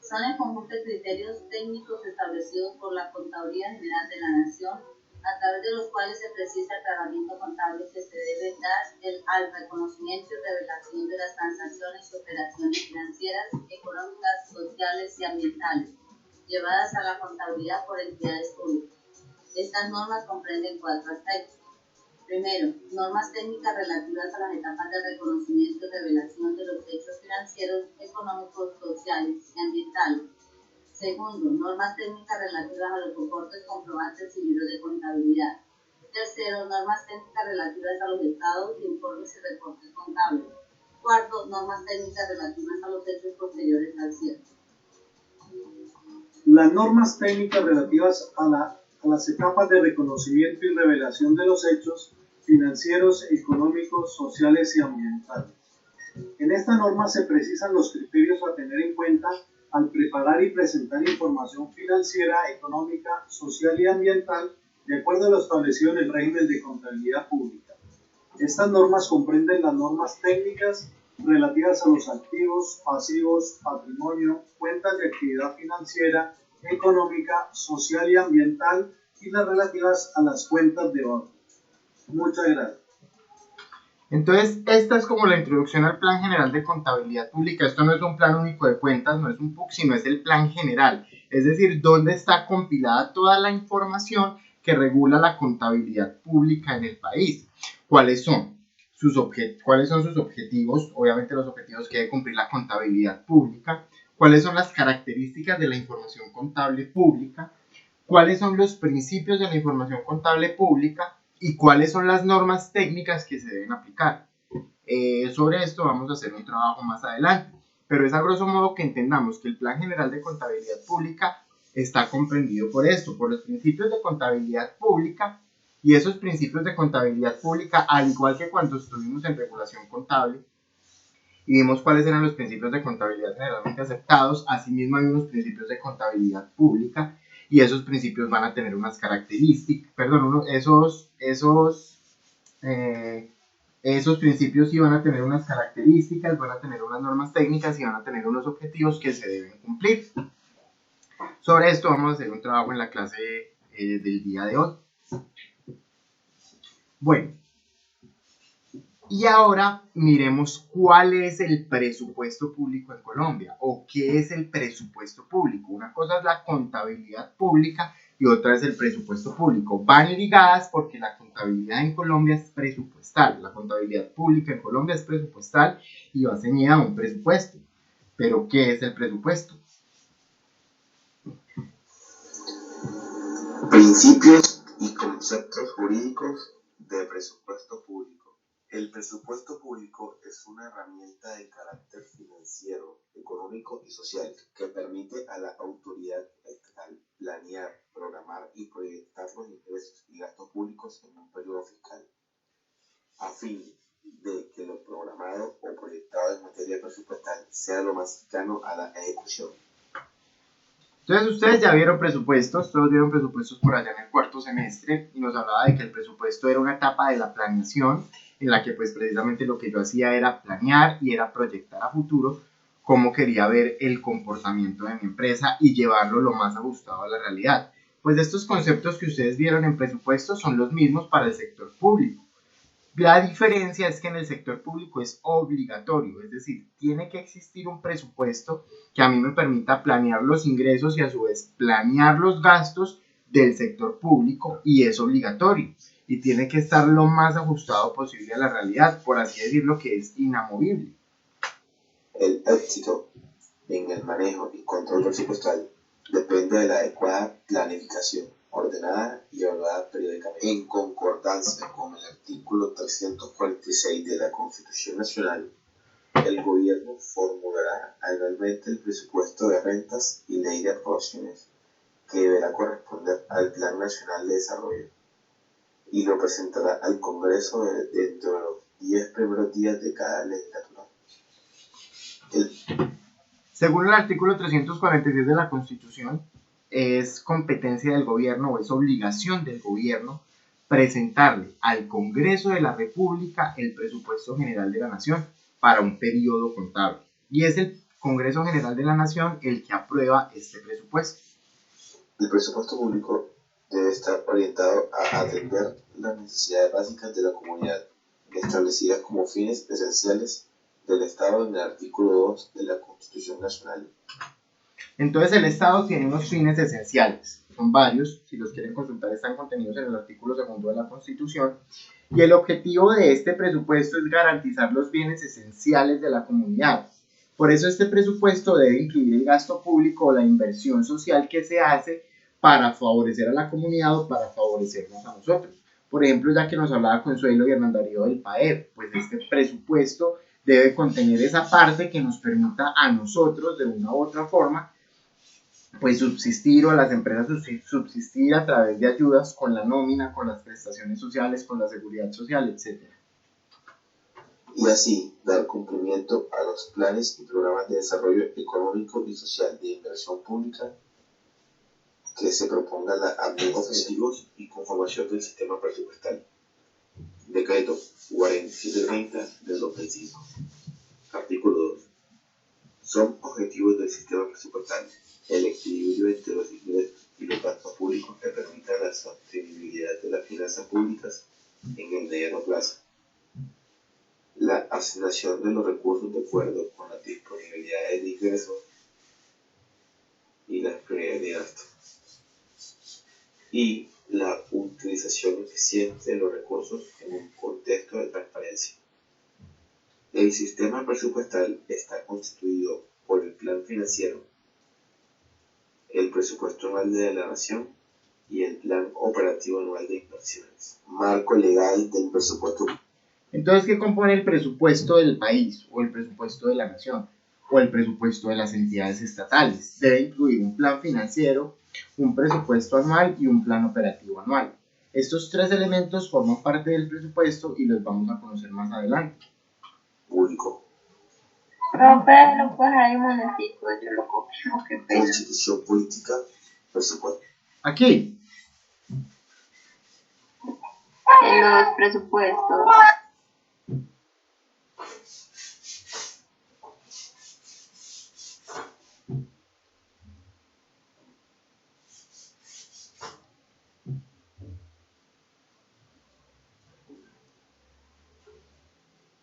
Son el conjunto de criterios técnicos establecidos por la Contaduría General de la Nación a través de los cuales se precisa el tratamiento contable que se debe dar al reconocimiento y revelación de las transacciones y operaciones financieras, económicas, sociales y ambientales, llevadas a la contabilidad por entidades públicas. Estas normas comprenden 4 aspectos. Primero, normas técnicas relativas a las etapas de reconocimiento y revelación de los hechos financieros, económicos, sociales y ambientales. Segundo, normas técnicas relativas a los soportes, comprobantes y libros de contabilidad. Tercero, normas técnicas relativas a los estados, informes y reportes contables. Cuarto, normas técnicas relativas a los hechos posteriores al cierre. Las normas técnicas relativas a las etapas de reconocimiento y revelación de los hechos financieros, económicos, sociales y ambientales. En esta norma se precisan los criterios a tener en cuenta al preparar y presentar información financiera, económica, social y ambiental de acuerdo a lo establecido en el régimen de contabilidad pública. Estas normas comprenden las normas técnicas relativas a los activos, pasivos, patrimonio, cuentas de actividad financiera, económica, social y ambiental y las relativas a las cuentas de ahorro. Muchas gracias. Entonces, esta es como la introducción al Plan General de Contabilidad Pública. Esto no es un plan único de cuentas, no es un PUC, sino es el plan general. Es decir, dónde está compilada toda la información que regula la contabilidad pública en el país. ¿Cuáles son sus objetivos? Obviamente los objetivos que debe cumplir la contabilidad pública. ¿Cuáles son las características de la información contable pública? ¿Cuáles son los principios de la información contable pública? ¿Y cuáles son las normas técnicas que se deben aplicar? Sobre esto vamos a hacer un trabajo más adelante, pero es a grosso modo que entendamos que el Plan General de Contabilidad Pública está comprendido por esto, por los principios de contabilidad pública, y esos principios de contabilidad pública, al igual que cuando estuvimos en regulación contable y vimos cuáles eran los principios de contabilidad generalmente aceptados, asimismo hay unos principios de contabilidad pública, y esos principios van a tener unas características, esos principios sí van a tener unas características, van a tener unas normas técnicas y van a tener unos objetivos que se deben cumplir. Sobre esto vamos a hacer un trabajo en la clase del día de hoy. Bueno, y ahora miremos cuál es el presupuesto público en Colombia, o qué es el presupuesto público. Una cosa es la contabilidad pública y otra es el presupuesto público. Van ligadas porque la contabilidad en Colombia es presupuestal. La contabilidad pública en Colombia es presupuestal y va ceñida a un presupuesto. Pero, ¿qué es el presupuesto? Principios y conceptos jurídicos del presupuesto público. El presupuesto público es una herramienta de carácter financiero, económico y social que permite a la autoridad estatal planear, programar y proyectar los ingresos y gastos públicos en un periodo fiscal, a fin de que lo programado o proyectado en materia presupuestal sea lo más cercano a la ejecución. Entonces ustedes ya vieron presupuestos, todos vieron presupuestos por allá en el cuarto semestre y nos hablaba de que el presupuesto era una etapa de la planeación en la que pues precisamente lo que yo hacía era planear y era proyectar a futuro cómo quería ver el comportamiento de mi empresa y llevarlo lo más ajustado a la realidad. Pues estos conceptos que ustedes vieron en presupuesto son los mismos para el sector público. La diferencia es que en el sector público es obligatorio, es decir, tiene que existir un presupuesto que a mí me permita planear los ingresos y a su vez planear los gastos del sector público, y es obligatorio y tiene que estar lo más ajustado posible a la realidad, por así decirlo, que es inamovible. El éxito en el manejo y control presupuestal depende de la adecuada planificación, ordenada y evaluada periódicamente. En concordancia con el artículo 346 de la Constitución Nacional, el gobierno formulará anualmente el presupuesto de rentas y ley de aprobaciones que deberá corresponder al Plan Nacional de Desarrollo y lo presentará al Congreso dentro de los 10 primeros días de cada legislatura. Según el artículo 346 de la Constitución, es competencia del gobierno o es obligación del gobierno presentarle al Congreso de la República el presupuesto general de la Nación para un periodo contable. Y es el Congreso General de la Nación el que aprueba este presupuesto. El presupuesto público debe estar orientado a atender las necesidades básicas de la comunidad, establecidas como fines esenciales del Estado en el artículo 2 de la Constitución Nacional. Entonces el Estado tiene unos fines esenciales, son varios, si los quieren consultar están contenidos en el artículo 2 de la Constitución, y el objetivo de este presupuesto es garantizar los bienes esenciales de la comunidad. Por eso este presupuesto debe incluir el gasto público o la inversión social que se hace para favorecer a la comunidad o para favorecernos a nosotros. Por ejemplo, ya que nos hablaba Consuelo y Hernán Darío del PAEP, pues este presupuesto debe contener esa parte que nos permita a nosotros de una u otra forma pues subsistir, o a las empresas subsistir a través de ayudas con la nómina, con las prestaciones sociales, con la seguridad social, etc. Y así dar cumplimiento a los planes y programas de desarrollo económico y social de inversión pública que se propongan objetivos y conformación del sistema presupuestal. Decreto 4730 del 2005. Artículo 2. Son objetivos del sistema presupuestal el equilibrio entre los ingresos y los gastos públicos que permitan la sostenibilidad de las finanzas públicas en el mediano plazo, la asignación de los recursos de acuerdo con las disponibilidades de ingresos y las prioridades de gasto, y la utilización eficiente de los recursos en un contexto de transparencia. El sistema presupuestal está constituido por el plan financiero, el presupuesto anual de la Nación y el plan operativo anual de inversiones. Marco legal del presupuesto. Entonces, ¿qué compone el presupuesto del país o el presupuesto de la nación o el presupuesto de las entidades estatales? Debe incluir un plan financiero, un presupuesto anual y un plan operativo anual. Estos tres elementos forman parte del presupuesto y los vamos a conocer más adelante. Público. Profe, lo pues ahí un momentito, yo lo copio, qué pena. Constitución política, presupuesto. Aquí. En los presupuestos.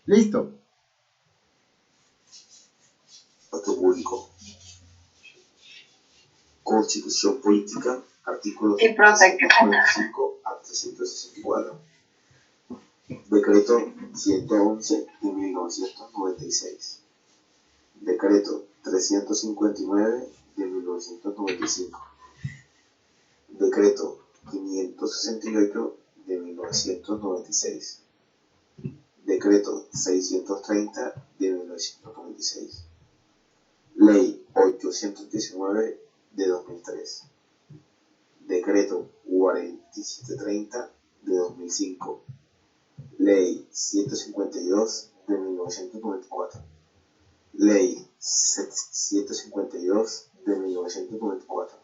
Listo. Acto público. Constitución política, artículo 145 a 364. Decreto 111 de 1996. Decreto 359 de 1995. Decreto 568 de 1996. Decreto 630 de 1996. Ley 819 de 2003. Decreto 4730 de 2005. Ley 752 de 1994. Ley 752 de 1994.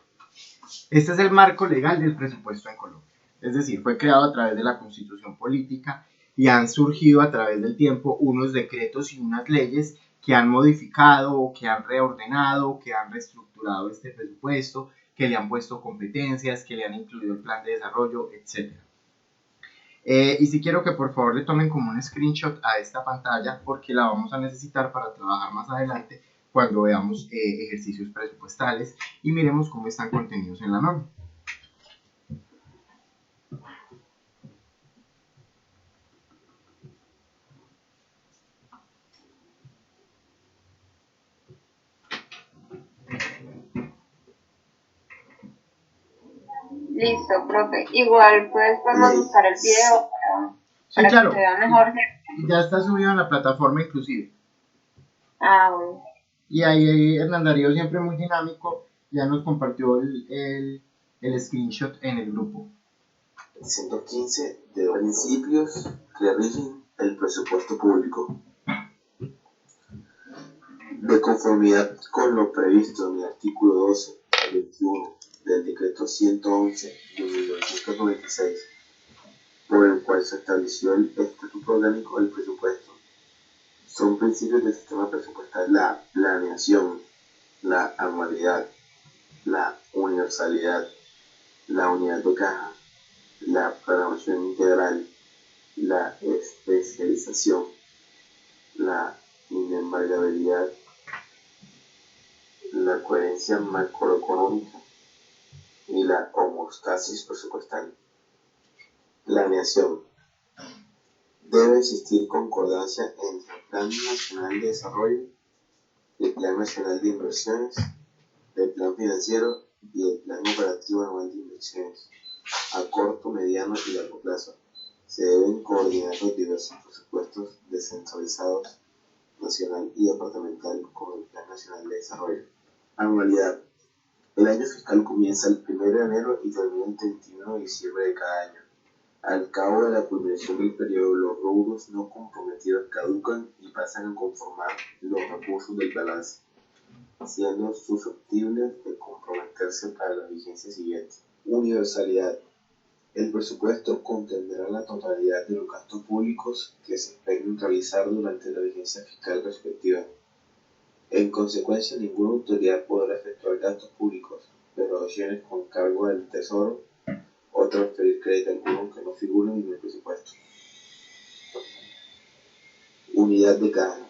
Este es el marco legal del presupuesto en Colombia. Es decir, fue creado a través de la Constitución política y han surgido a través del tiempo unos decretos y unas leyes que han modificado o que han reordenado o que han reestructurado este presupuesto, que le han puesto competencias, que le han incluido el plan de desarrollo, etc. Y si quiero que por favor le tomen como un screenshot a esta pantalla porque la vamos a necesitar para trabajar más adelante cuando veamos ejercicios presupuestales y miremos cómo están contenidos en la norma. Listo, profe. Igual pues podemos buscar el video para claro, que se vea mejor. Ya está subido en la plataforma inclusive. Ah, bueno. Y ahí Hernán Darío, siempre muy dinámico, ya nos compartió el screenshot en el grupo. 115 de principios que rigen el presupuesto público. De conformidad con lo previsto en el artículo 12 al 21 del decreto 111 de 1996, por el cual se estableció el estatuto orgánico del presupuesto, son principios del sistema presupuestal la planeación, la anualidad, la universalidad, la unidad de caja, la programación integral, la especialización, la inembargabilidad, la coherencia macroeconómica y la homeostasis presupuestal. Planeación. Debe existir concordancia entre el Plan Nacional de Desarrollo, el Plan Nacional de Inversiones, el Plan Financiero y el Plan Operativo Anual de Inversiones a corto, mediano y largo plazo. Se deben coordinar los diversos presupuestos descentralizados, nacional y departamental, con el Plan Nacional de Desarrollo. Anualidad. El año fiscal comienza el 1 de enero y termina el 31 de diciembre de cada año. Al cabo de la culminación del periodo, los rubros no comprometidos caducan y pasan a conformar los recursos del balance, siendo susceptibles de comprometerse para la vigencia siguiente. Universalidad. El presupuesto contendrá la totalidad de los gastos públicos que se esperen realizar durante la vigencia fiscal respectiva. En consecuencia, ninguna autoridad podrá efectuar gastos públicos, erogaciones con cargo del Tesoro o transferir crédito alguno que no figuren en el presupuesto. Unidad de caja.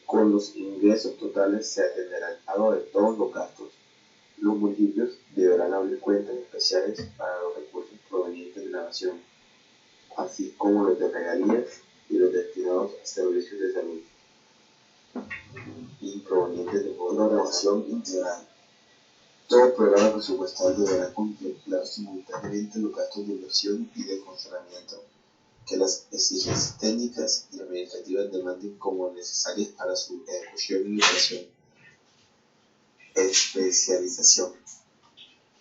Con los ingresos totales se atenderá el pago de todos los gastos. Los municipios deberán abrir cuentas especiales para los recursos provenientes de la nación, así como los de regalías y los destinados a servicios de salud y provenientes de programación integral. Todo programa presupuestal deberá contemplar simultáneamente los gastos de inversión y de funcionamiento que las exigencias técnicas y administrativas demanden como necesarias para su ejecución y operación. Especialización.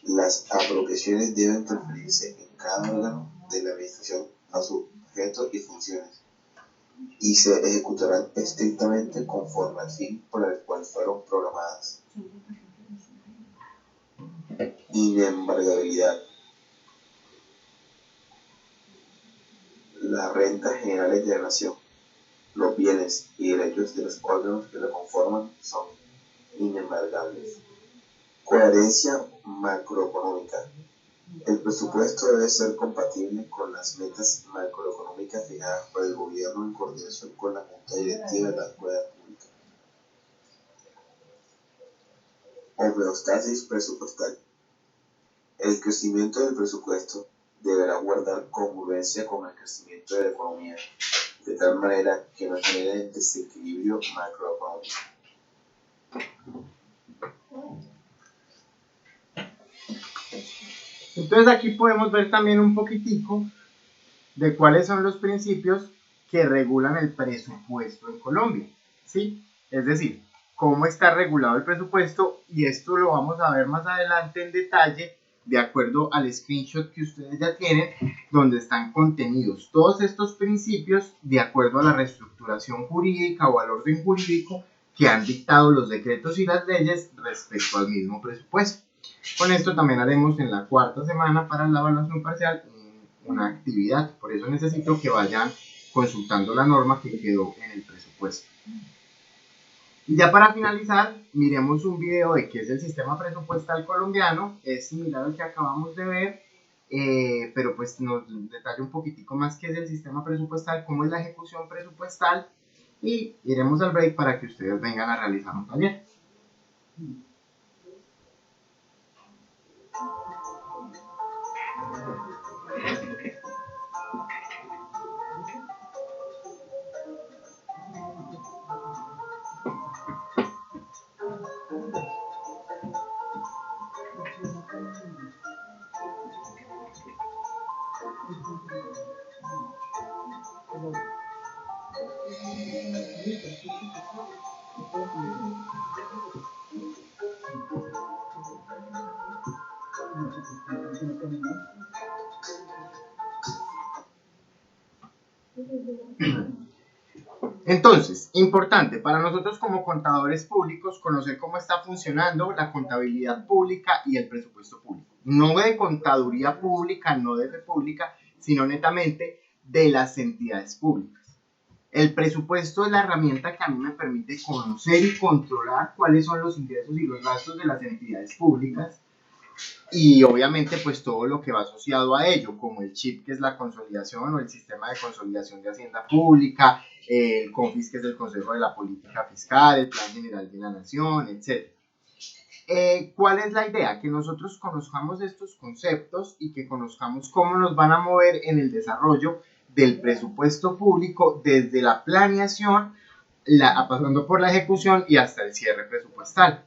Las apropiaciones deben transferirse en cada órgano de la administración a su objeto y funciones, y se ejecutarán estrictamente conforme al fin por el cual fueron programadas. Inembargabilidad. Las rentas generales de la nación, los bienes y derechos de los órganos que la conforman son inembargables. Coherencia macroeconómica. El presupuesto debe ser compatible con las metas macroeconómicas fijadas por el gobierno en coordinación con la Junta Directiva de la Escuela Pública. Homeostasis presupuestal. El crecimiento del presupuesto deberá guardar congruencia con el crecimiento de la economía, de tal manera que no genere desequilibrio macroeconómico. Entonces aquí podemos ver también un poquitico de cuáles son los principios que regulan el presupuesto en Colombia, ¿sí? Es decir, cómo está regulado el presupuesto, y esto lo vamos a ver más adelante en detalle de acuerdo al screenshot que ustedes ya tienen, donde están contenidos todos estos principios de acuerdo a la reestructuración jurídica o al orden jurídico que han dictado los decretos y las leyes respecto al mismo presupuesto. Con esto también haremos en la cuarta semana para la evaluación parcial una actividad, por eso necesito que vayan consultando la norma que quedó en el presupuesto. Y ya para finalizar, miremos un video de qué es el sistema presupuestal colombiano. Es similar al que acabamos de ver, pero pues nos detalla un poquitico más qué es el sistema presupuestal, cómo es la ejecución presupuestal, y iremos al break para que ustedes vengan a realizar un taller. Entonces, importante para nosotros como contadores públicos conocer cómo está funcionando la contabilidad pública y el presupuesto público. No de contaduría pública, no de fe pública, sino netamente de las entidades públicas. El presupuesto es la herramienta que a mí me permite conocer y controlar cuáles son los ingresos y los gastos de las entidades públicas, y obviamente pues todo lo que va asociado a ello, como el CHIP, que es la consolidación o el sistema de consolidación de hacienda pública, el CONFIS, que es el Consejo de la Política Fiscal, el Plan General de la Nación, etc. ¿Cuál es la idea? Que nosotros conozcamos estos conceptos y que conozcamos cómo nos van a mover en el desarrollo del presupuesto público desde la planeación, pasando por la ejecución y hasta el cierre presupuestal.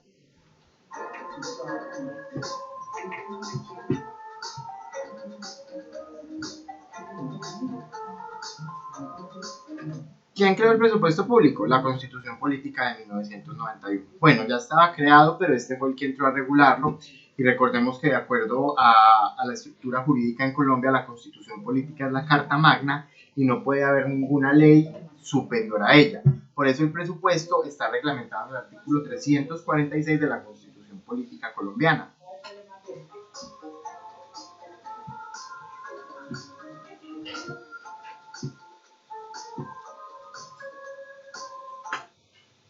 ¿Quién creó el presupuesto público? La Constitución Política de 1991. Bueno, ya estaba creado, pero este fue el que entró a regularlo. Y recordemos que de acuerdo a la estructura jurídica en Colombia, la Constitución Política es la Carta Magna y no puede haber ninguna ley superior a ella. Por eso el presupuesto está reglamentado en el artículo 346 de la Constitución Política colombiana.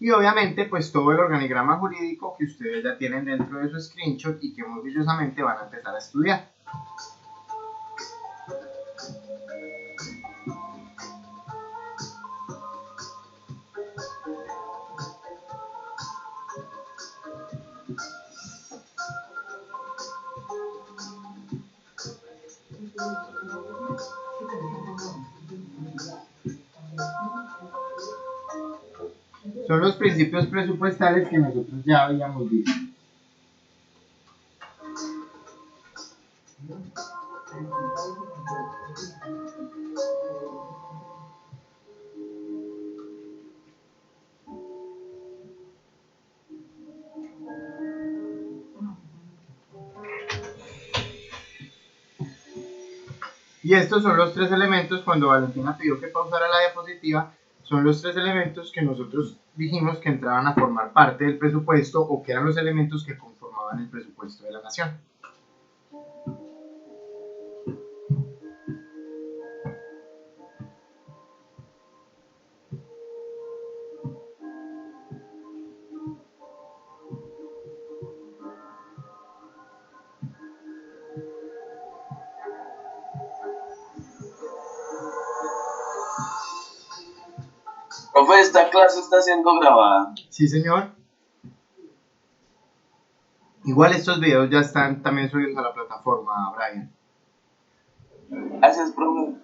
Y obviamente pues todo el organigrama jurídico que ustedes ya tienen dentro de su screenshot y que muy orgullosamente van a empezar a estudiar. Son los principios presupuestales que nosotros ya habíamos visto. Y estos son los tres elementos, cuando Valentina pidió que pausara la diapositiva, son los tres elementos que nosotros dijimos que entraban a formar parte del presupuesto o que eran los elementos que conformaban el presupuesto de la nación. Profe, ¿esta clase está siendo grabada? Sí, señor. Igual estos videos ya están también subidos a la plataforma, Brian. Gracias, profe.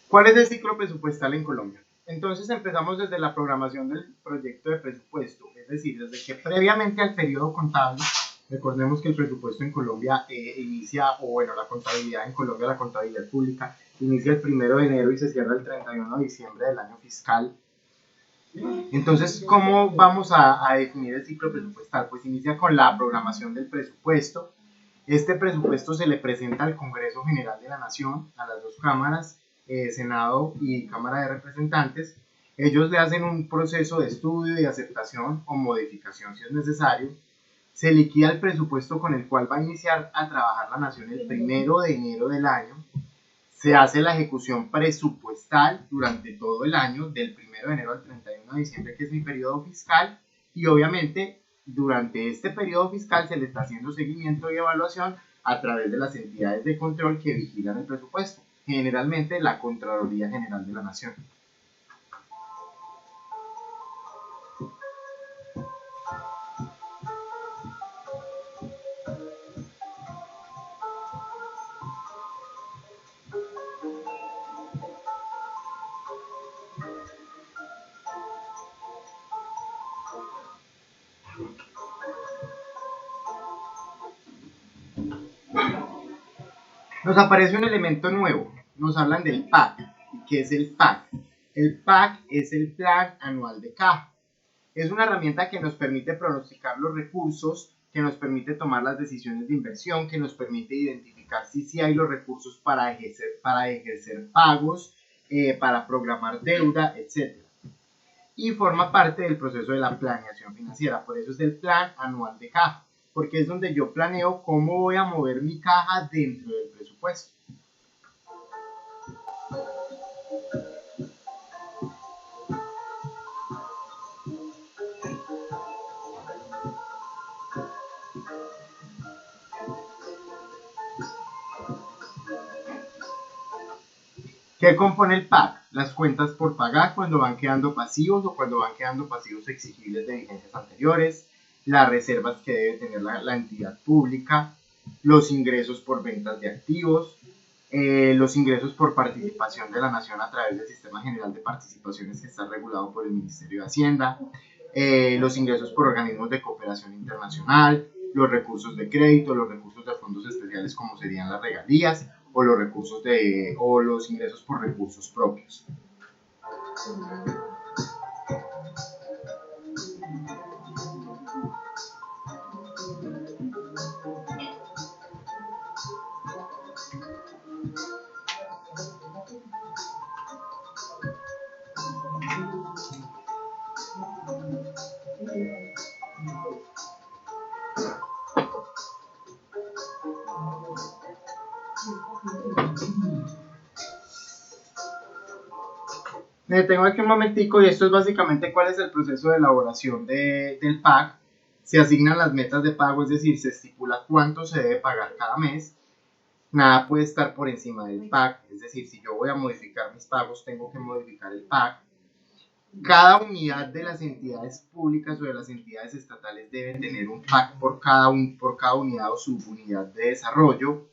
¿Cuál es el ciclo presupuestal en Colombia? Entonces empezamos desde la programación del proyecto de presupuesto, es decir, desde que previamente al periodo contable, recordemos que el presupuesto en Colombia inicia, o bueno, la contabilidad en Colombia, la contabilidad pública, inicia el 1 de enero y se cierra el 31 de diciembre del año fiscal. Entonces, ¿cómo vamos a definir el ciclo presupuestal? Pues inicia con la programación del presupuesto. Este presupuesto se le presenta al Congreso General de la Nación, a las dos cámaras, Senado y Cámara de Representantes. Ellos le hacen un proceso de estudio y aceptación o modificación si es necesario. Se liquida el presupuesto con el cual va a iniciar a trabajar la Nación el 1 de enero del año. Se hace la ejecución presupuestal durante todo el año, del 1 de enero al 31 de diciembre, que es mi periodo fiscal, y obviamente durante este periodo fiscal se le está haciendo seguimiento y evaluación a través de las entidades de control que vigilan el presupuesto, generalmente la Contraloría General de la Nación. Nos aparece un elemento nuevo, nos hablan del PAC. ¿Qué es el PAC? El PAC es el Plan Anual de Caja. Es una herramienta que nos permite pronosticar los recursos que que nos permite tomar las decisiones de inversión, que nos permite identificar si hay los recursos para ejercer pagos, para programar deuda, etc. Y forma parte del proceso de la planeación financiera. Por eso es el plan anual de caja, porque es donde yo planeo cómo voy a mover mi caja dentro del presupuesto. ¿Qué compone el PAC? Las cuentas por pagar cuando van quedando pasivos o cuando van quedando pasivos exigibles de vigencias anteriores, las reservas que debe tener la entidad pública, los ingresos por ventas de activos, los ingresos por participación de la nación a través del Sistema General de Participaciones que está regulado por el Ministerio de Hacienda, los ingresos por organismos de cooperación internacional, los recursos de crédito, los recursos de fondos especiales como serían las regalías, o los ingresos por recursos propios. Me detengo aquí un momentico y esto es básicamente cuál es el proceso de elaboración del PAC. Se asignan las metas de pago, es decir, se estipula cuánto se debe pagar cada mes. Nada puede estar por encima del PAC, es decir, si yo voy a modificar mis pagos, tengo que modificar el PAC. Cada unidad de las entidades públicas o de las entidades estatales debe tener un PAC por cada unidad o subunidad de desarrollo.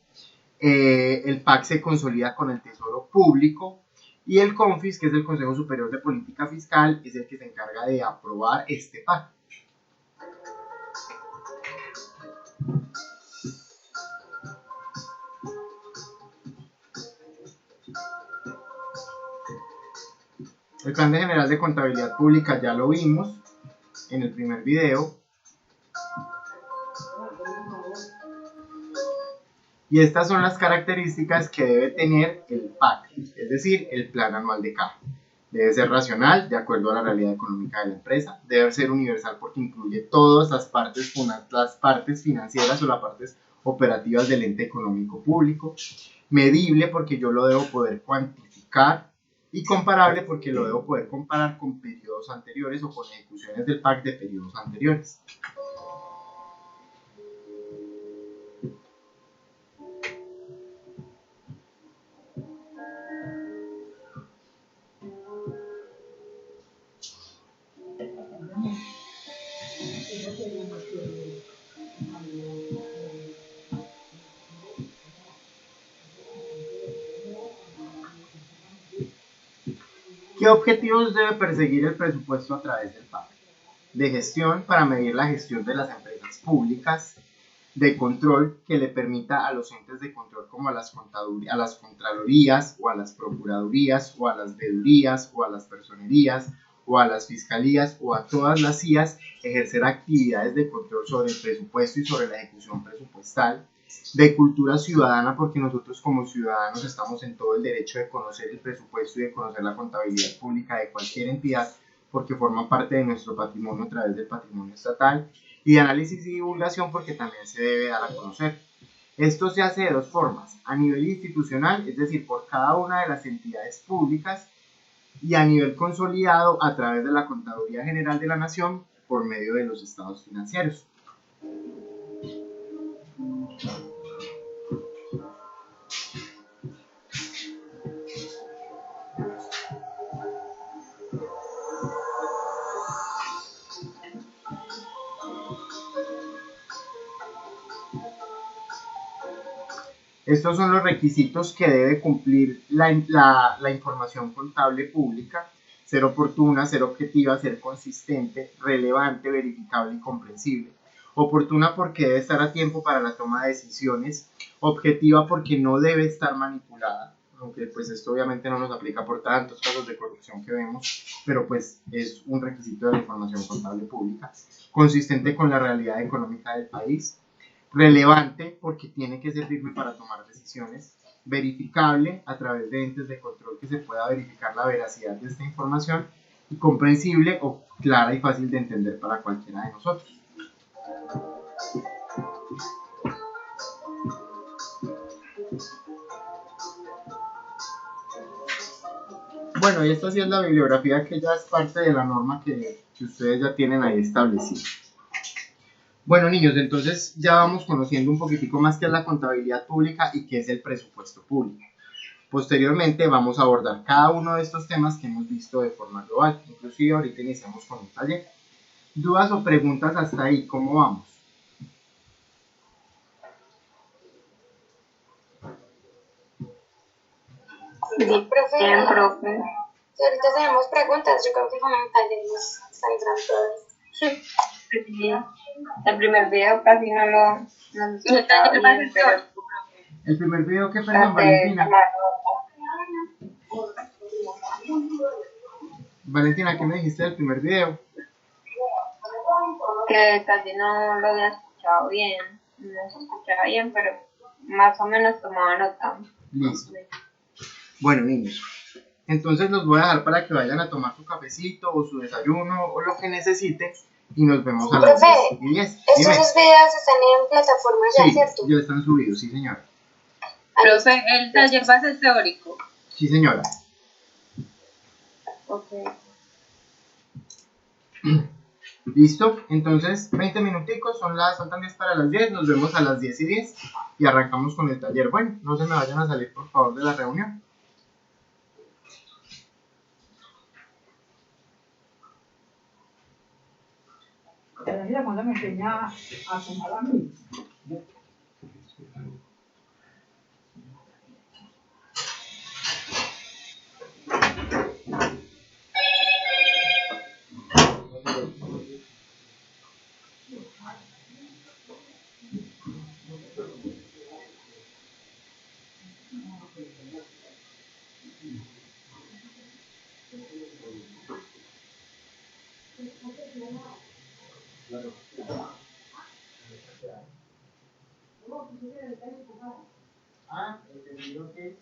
El PAC se consolida con el Tesoro Público. Y el CONFIS, que es el Consejo Superior de Política Fiscal, es el que se encarga de aprobar este PAC. El Plan General de Contabilidad Pública ya lo vimos en el primer video. Y estas son las características que debe tener el PAC, es decir, el plan anual de caja. Debe ser racional, de acuerdo a la realidad económica de la empresa. Debe ser universal porque incluye todas las partes financieras o las partes operativas del ente económico público. Medible porque yo lo debo poder cuantificar. Y comparable porque lo debo poder comparar con periodos anteriores o con ejecuciones del PAC de periodos anteriores. ¿Qué objetivos debe perseguir el presupuesto a través del PAC? De gestión, para medir la gestión de las empresas públicas. De control, que le permita a los entes de control como a las contralorías o a las procuradurías o a las veedurías o a las personerías o a las fiscalías o a todas las CIAs ejercer actividades de control sobre el presupuesto y sobre la ejecución presupuestal. De cultura ciudadana, porque nosotros como ciudadanos estamos en todo el derecho de conocer el presupuesto y de conocer la contabilidad pública de cualquier entidad, porque forma parte de nuestro patrimonio a través del patrimonio estatal. Y de análisis y divulgación, porque también se debe dar a conocer. Esto se hace de dos formas: a nivel institucional, es decir, por cada una de las entidades públicas, y a nivel consolidado a través de la Contaduría General de la Nación por medio de los estados financieros. Estos son los requisitos que debe cumplir la información contable pública: ser oportuna, ser objetiva, ser consistente, relevante, verificable y comprensible. Oportuna porque debe estar a tiempo para la toma de decisiones. Objetiva porque no debe estar manipulada. aunque pues esto obviamente no nos aplica por tantos casos de corrupción que vemos, pero pues es un requisito de la información contable pública, consistente con la realidad económica del país, relevante porque tiene que servirme para tomar decisiones, verificable a través de entes de control que se pueda verificar la veracidad de esta información y comprensible o clara y fácil de entender para cualquiera de nosotros. Bueno, y esta sí es la bibliografía que ya es parte de la norma que ustedes ya tienen ahí establecida. Bueno, niños, entonces ya vamos conociendo un poquitico más qué es la contabilidad pública y qué es el presupuesto público. Posteriormente vamos a abordar cada uno de estos temas que hemos visto de forma global. Inclusive ahorita iniciamos con un taller. ¿Dudas o preguntas hasta ahí? ¿Cómo vamos? Sí, profe. Bien, profe. Si ahorita tenemos preguntas, yo creo que con el taller nos saldrán todas. Sí, el primer video casi no lo escuchaba bien, pero El primer video que, perdón, Valentina. Valentina, ¿qué me dijiste del primer video? que casi no lo había escuchado bien, no se escuchaba bien, pero más o menos tomaba nota. Listo. Bueno, niños, entonces los voy a dejar para que vayan a tomar su cafecito o su desayuno o lo que necesiten y nos vemos a las 10:10. Estos dos videos están en plataforma ya, sí, ¿cierto? Ya están subidos, sí señora. Profe, el taller va a ser teórico. Sí señora. Ok. Listo, entonces 20 minuticos, faltan 10 para las 10, nos vemos a las 10:10 y arrancamos con el taller. Bueno, no se me vayan a salir por favor de la reunión. Mira, cuando me enseña a tomar a mí. Entendido que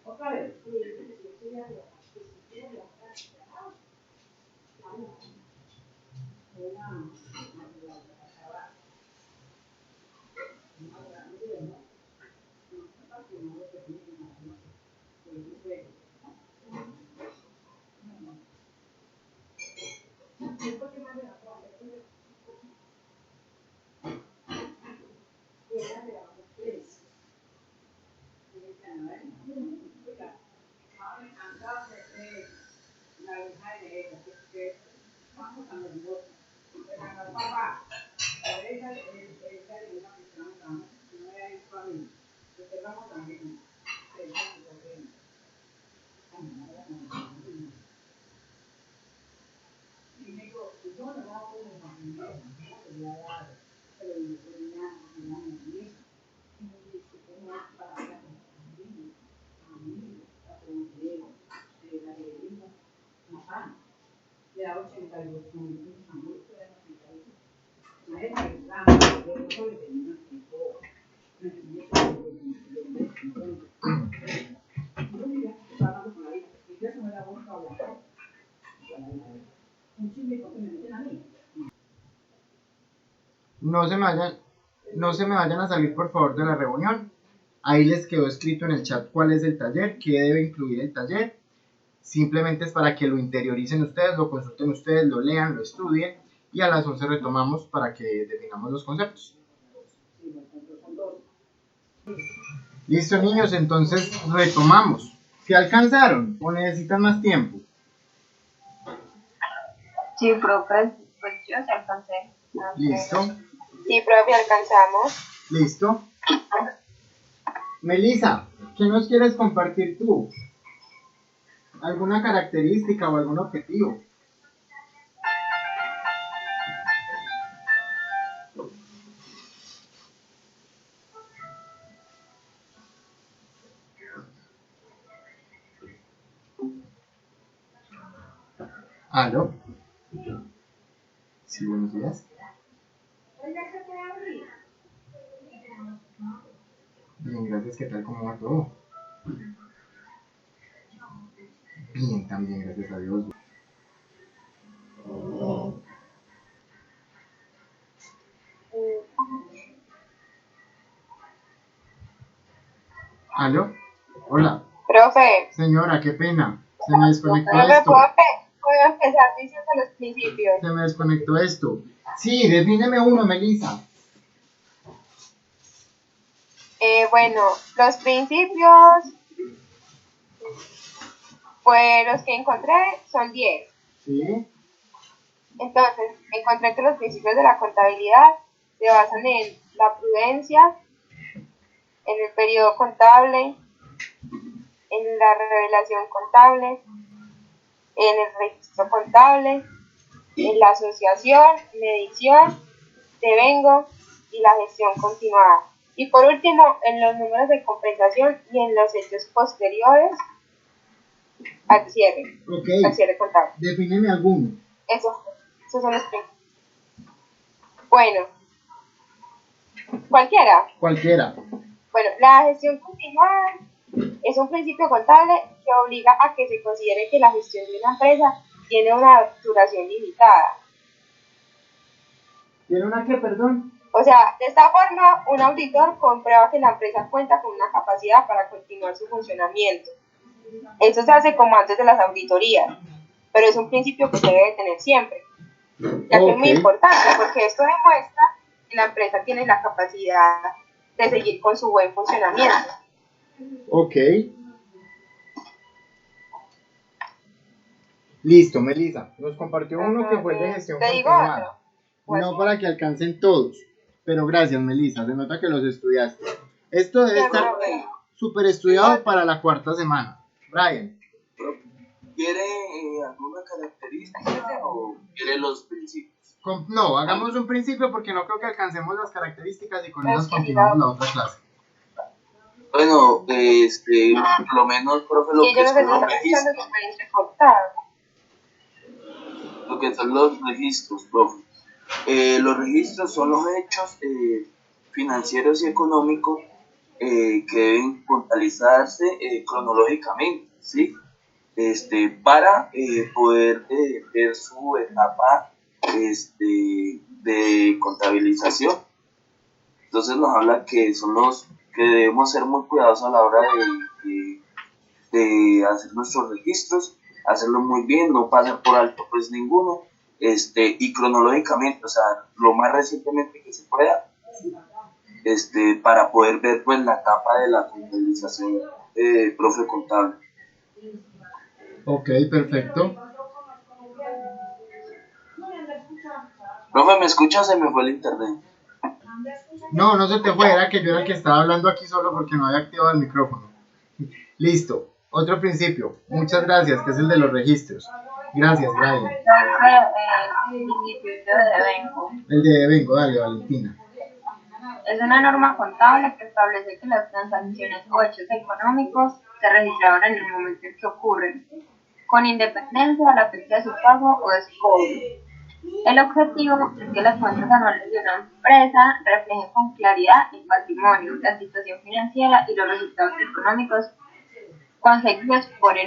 Otra vez. No se me vayan a salir por favor de la reunión. Ahí les quedó escrito en el chat cuál es el taller, qué debe incluir el taller. Simplemente es para que lo interioricen ustedes, lo consulten ustedes, lo lean, lo estudien y a las 11 retomamos para que definamos los conceptos. Listo, niños, entonces retomamos. ¿Se alcanzaron o necesitan más tiempo? Sí, profe, pues yo se alcancé. Listo. Sí, profe, alcanzamos. Listo. Melissa, ¿qué nos quieres compartir tú? ¿Alguna característica o algún objetivo? ¿Aló? Sí, buenos días. Bien, gracias. ¿Qué tal? ¿Cómo va todo? Bien, también, gracias a Dios. ¿Aló? Hola. Profe. Señora, qué pena. Se me desconectó Profe, esto. ¿puedo empezar diciendo los principios? Se me desconectó esto. Sí, defíneme uno, Melissa. Bueno, los principios, pues los que encontré son 10. Sí. Entonces, encontré que los principios de la contabilidad se basan en la prudencia, en el periodo contable, en la revelación contable, en el registro contable, en la asociación, medición, devengo y la gestión continuada. Y por último, en los números de compensación y en los hechos posteriores al cierre, al cierre contable. Defíneme alguno. Esos son los principios. Bueno, cualquiera. Bueno, la gestión continuada es un principio contable que obliga a que se considere que la gestión de una empresa tiene una duración limitada. ¿Tiene una qué, perdón? O sea, de esta forma, un auditor comprueba que la empresa cuenta con una capacidad para continuar su funcionamiento. Eso se hace como antes de las auditorías, pero es un principio que se debe tener siempre, ya que es muy importante porque esto demuestra que la empresa tiene la capacidad de seguir con su buen funcionamiento. Ok. Listo, Melissa. Nos compartió uno que fue el de gestión continuada. No para que alcancen todos. Pero gracias, Melissa. Se nota que los estudiaste. Esto debe estar súper estudiado para la cuarta semana. Brian. ¿Quiere alguna característica o quiere los principios? No, hagamos un principio porque no creo que alcancemos las características y con esas continuamos la otra clase. Bueno, por lo menos, profe, lo que son los registros. Lo que son los registros, profe. Los registros son los hechos financieros y económicos que deben contabilizarse cronológicamente, ¿sí? Para poder ver su etapa de contabilización. Entonces nos habla que son los que debemos ser muy cuidadosos a la hora de hacer nuestros registros, hacerlo muy bien, no pasar por alto pues ninguno, y cronológicamente, o sea, lo más recientemente que se pueda, para poder ver pues la etapa de la contabilización profe contable. Ok, perfecto. Profe, ¿me escucha? Se me fue el internet. No, no se te fue, era que yo era el que estaba hablando aquí solo porque no había activado el micrófono. Listo, otro principio. Muchas gracias, que es el de los registros. Gracias, Brian. El de devengo, dale, Valentina. Es una norma contable que establece que las transacciones o hechos económicos se registraron en el momento en que ocurren, con independencia de la fecha de su pago o de su cobro. El objetivo es que las cuentas anuales de una empresa reflejen con claridad el patrimonio, la situación financiera y los resultados económicos conseguidos por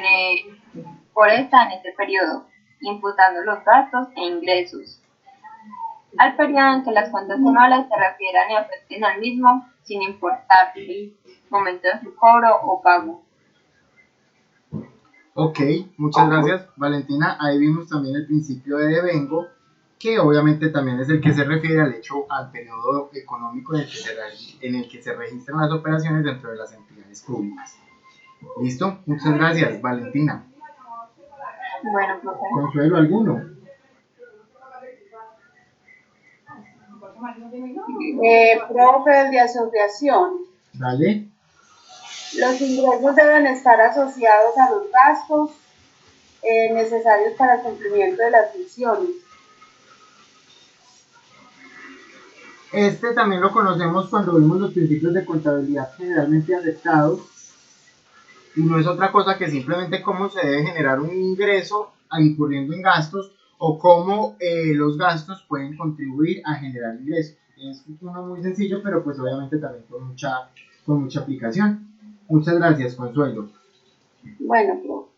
esta en este periodo, imputando los gastos e ingresos al periodo en que las cuentas anuales se refieran y afecten al mismo, sin importar el momento de su cobro o pago. Ok, muchas gracias, Valentina. Ahí vimos también el principio de devengo, que obviamente también es el que se refiere al periodo económico en el que se registran las operaciones dentro de las entidades públicas. ¿Listo? Muchas gracias, Valentina. Bueno, profe. ¿Consuelo alguno? Profe, de asociación. Dale. Los ingresos deben estar asociados a los gastos necesarios para el cumplimiento de las funciones. Este también lo conocemos cuando vimos los principios de contabilidad generalmente aceptados, y no es otra cosa que simplemente cómo se debe generar un ingreso incurriendo en gastos o cómo los gastos pueden contribuir a generar ingresos. Es uno muy sencillo, pero pues obviamente también con mucha aplicación. Muchas gracias, Consuelo. Bueno, profe.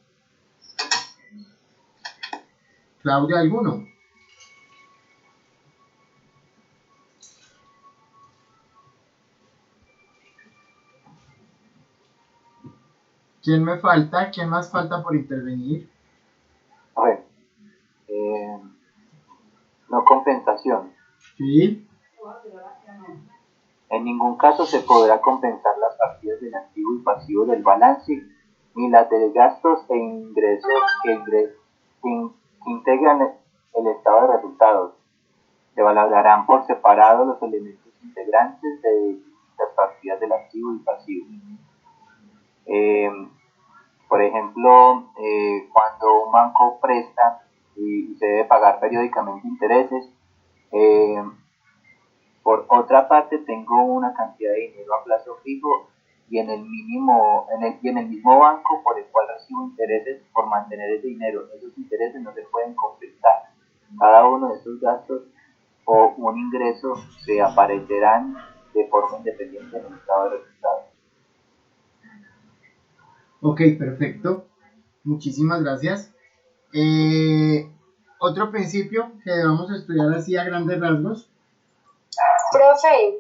Claudia, ¿alguno? ¿Quién me falta? ¿Quién más falta por intervenir? A ver, no compensación. Sí. En ningún caso se podrá compensar las partidas del activo y pasivo del balance, ni las de gastos e ingresos que integran el estado de resultados. Se valorarán por separado los elementos integrantes de las partidas del activo y pasivo. Por ejemplo, cuando un banco presta y se debe pagar periódicamente intereses, por otra parte tengo una cantidad de dinero a plazo fijo y en el mismo banco por el cual recibo intereses por mantener ese dinero. Esos intereses no se pueden compensar. Cada uno de esos gastos o un ingreso se aparecerán de forma independiente en el estado de resultados. Ok, perfecto. Muchísimas gracias. Otro principio que vamos a estudiar así a grandes rasgos. Profe,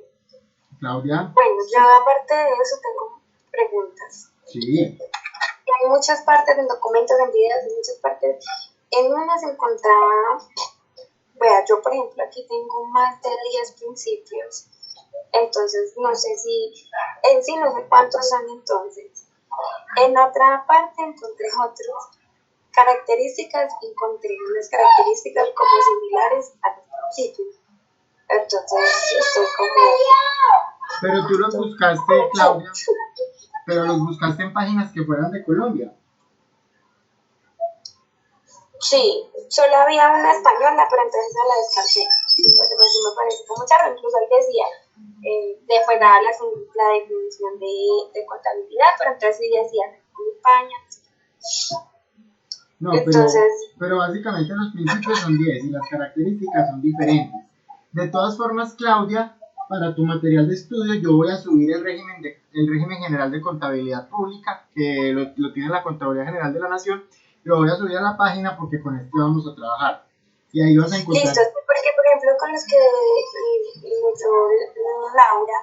Claudia. bueno, yo aparte de eso tengo preguntas. Sí. Hay muchas partes en documentos, en videos, en muchas partes. En una se encontraba, vea, yo por ejemplo aquí tengo más de 10 principios. Entonces, no sé si, en sí no sé cuántos son entonces. En otra parte encontré otras características, encontré unas características como similares a los principios. Entonces, estoy como... Pero tú los buscaste, Claudia, pero los buscaste en páginas que fueran de Colombia. Sí, solo había una española, pero entonces la descarté. Porque pues sí me parece como charro, incluso él decía, después daba la definición de contabilidad, pero entonces sí decía en España. No, entonces, pero básicamente los principios son 10 y las características son diferentes. De todas formas, Claudia, para tu material de estudio yo voy a subir el régimen general de contabilidad pública, que lo tiene la Contraloría General de la Nación, lo voy a subir a la página porque con este vamos a trabajar. Y ahí vas a encontrar... Listo, porque por ejemplo con los que Laura,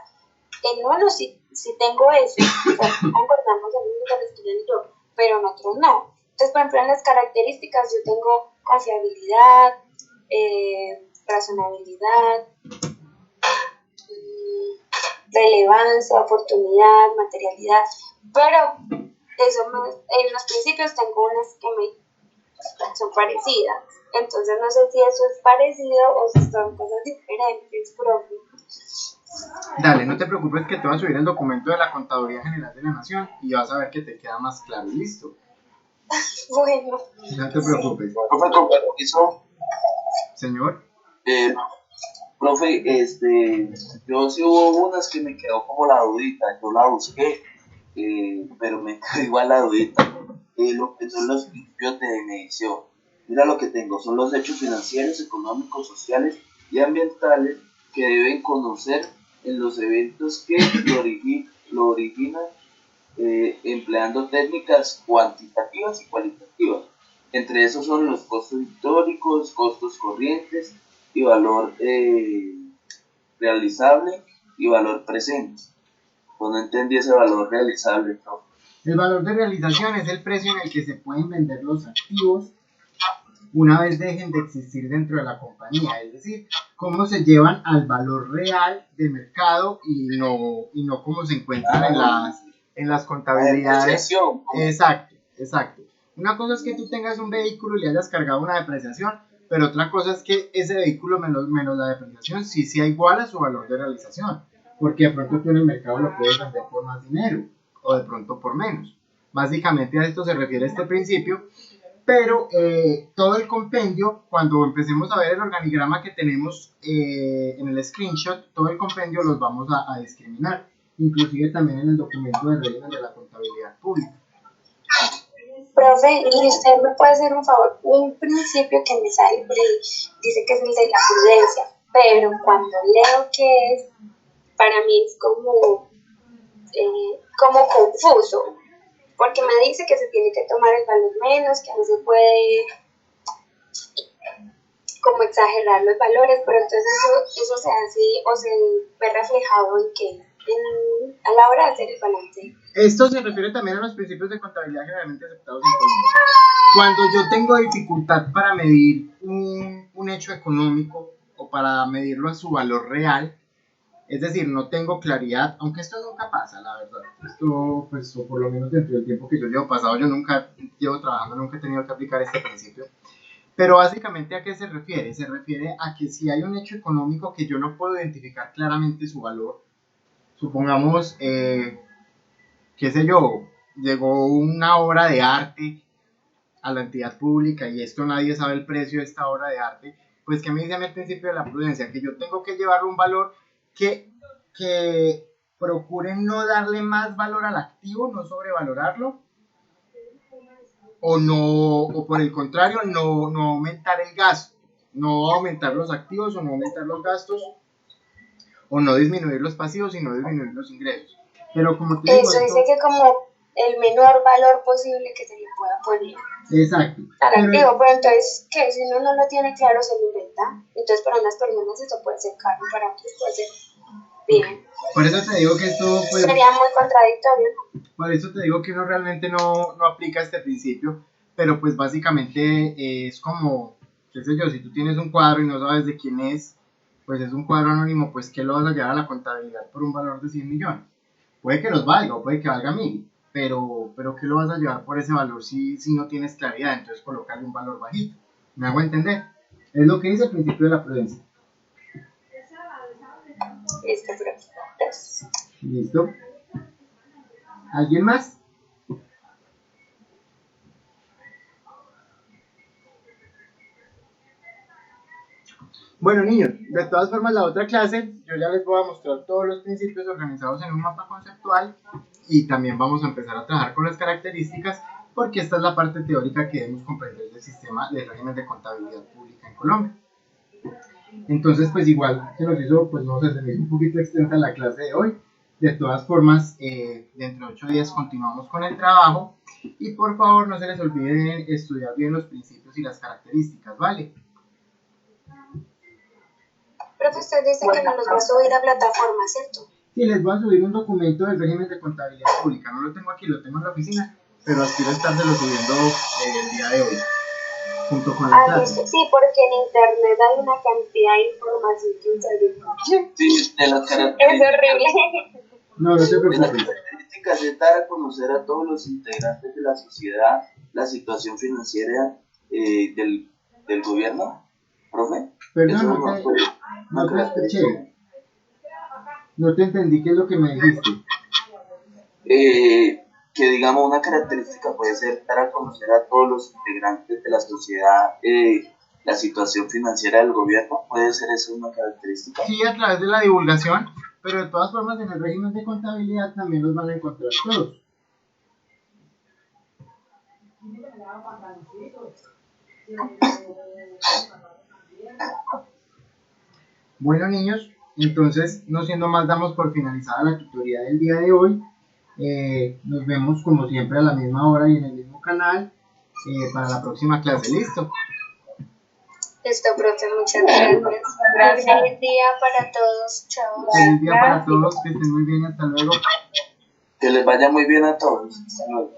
en uno sí tengo eso, o sea, concordamos en uno de los que yo, pero en otros no. Entonces, por ejemplo, en las características yo tengo confiabilidad, razonabilidad, relevancia, oportunidad, materialidad, pero eso en los principios tengo unas que son parecidas, entonces no sé si eso es parecido o si son cosas diferentes, profe. Dale, no te preocupes que te voy a subir el documento de la Contaduría General de la Nación y vas a ver que te queda más claro, listo. Bueno. No te preocupes. Profe, con permiso. Señor. Profe, yo sí hubo unas que me quedó como la dudita, yo la busqué, pero me quedó igual la dudita. Lo que son los principios de medición. Mira lo que tengo, son los hechos financieros, económicos, sociales y ambientales que deben conocer en los eventos que lo originan, empleando técnicas cuantitativas y cualitativas. Entre esos son los costos históricos, costos corrientes y valor realizable y valor presente. Pues no entendí ese valor realizable, ¿no? El valor de realización es el precio en el que se pueden vender los activos una vez dejen de existir dentro de la compañía, es decir, cómo se llevan al valor real de mercado y no cómo se encuentran en las contabilidades. Exacto. Una cosa es que tú tengas un vehículo y le hayas cargado una depreciación, pero otra cosa es que ese vehículo menos la depreciación sí sea igual a su valor de realización, porque de pronto tú en el mercado lo puedes vender por más dinero o de pronto por menos. Básicamente a esto se refiere este principio, pero todo el compendio, cuando empecemos a ver el organigrama que tenemos en el screenshot, todo el compendio los vamos a discriminar, inclusive también en el documento de régimen de la contabilidad pública. Profe, ¿y usted me puede hacer un favor? Un principio que me sale por ahí, dice que es el de la prudencia, pero cuando leo que es, para mí es como confuso, porque me dice que se tiene que tomar el valor menos, que no se puede como exagerar los valores, pero entonces eso se hace o se ve reflejado en qué, a la hora de hacer el balance. Esto se refiere también a los principios de contabilidad generalmente aceptados en Colombia. Cuando yo tengo dificultad para medir un hecho económico o para medirlo a su valor real, es decir, no tengo claridad, aunque esto nunca pasa, la verdad. Esto, pues, o por lo menos dentro del tiempo que yo llevo pasado, yo nunca llevo trabajando, nunca he tenido que aplicar este principio. Pero básicamente, ¿a qué se refiere? Se refiere a que si hay un hecho económico que yo no puedo identificar claramente su valor, supongamos, qué sé yo, llegó una obra de arte a la entidad pública y esto nadie sabe el precio de esta obra de arte, pues que me dice el principio de la prudencia, que yo tengo que llevarle un valor que procure no darle más valor al activo, no sobrevalorarlo, o por el contrario, no aumentar el gasto, no aumentar los activos o no aumentar los gastos, o no disminuir los pasivos y no disminuir los ingresos. Pero como te digo, eso dice que como el menor valor posible que se le pueda poner. Exacto. Al activo, pero entonces, ¿qué? Si uno no lo tiene claro, se lo inventa. Entonces, para unas personas esto puede ser caro, para otros puede ser bien. Por eso te digo que esto pues, sería muy contradictorio. Por eso te digo que uno realmente no aplica este principio, pero pues básicamente es como, qué sé yo, si tú tienes un cuadro y no sabes de quién es, pues es un cuadro anónimo, pues ¿qué lo vas a llevar a la contabilidad por un valor de 100 millones? Puede que los valga o puede que valga 1000, pero ¿qué lo vas a llevar por ese valor si no tienes claridad? Entonces colocarle un valor bajito. ¿Me hago entender? Es lo que dice el principio de la prudencia. ¿Listo? ¿Alguien más? Bueno, niños, de todas formas la otra clase yo ya les voy a mostrar todos los principios organizados en un mapa conceptual y también vamos a empezar a trabajar con las características porque esta es la parte teórica que debemos comprender del sistema del régimen de contabilidad pública en Colombia. Entonces, pues igual se nos hizo, pues no sé, se me hizo un poquito extensa la clase de hoy. De todas formas, dentro de 8 días continuamos con el trabajo y por favor no se les olvide estudiar bien los principios y las características, ¿vale? Profe, usted dice que nos los va a subir a plataforma, ¿cierto? Sí, les voy a subir un documento del régimen de contabilidad pública. No lo tengo aquí, lo tengo en la oficina, pero aspiro a estárselo subiendo el día de hoy, junto con la clase. Sí, porque en internet hay una cantidad de información que usted Sí, de las es características. horrible. No, no te De las preocupes. características es dar a conocer a todos los integrantes de la sociedad la situación financiera del gobierno, profe. Perdón, Eso no te escuché. No te entendí qué es lo que me dijiste. Que digamos una característica puede ser dar a conocer a todos los integrantes de la sociedad la situación financiera del gobierno. ¿Puede ser eso una característica? Sí, a través de la divulgación, pero de todas formas en el régimen de contabilidad también los van a encontrar todos. Bueno, niños, entonces, no siendo más, damos por finalizada la tutoría del día de hoy. Nos vemos como siempre a la misma hora y en el mismo canal para la próxima clase. ¿Listo? Listo, profe, muchas gracias. Feliz día para todos. Chao. Feliz día para todos, que estén muy bien, hasta luego. Que les vaya muy bien a todos. Hasta luego.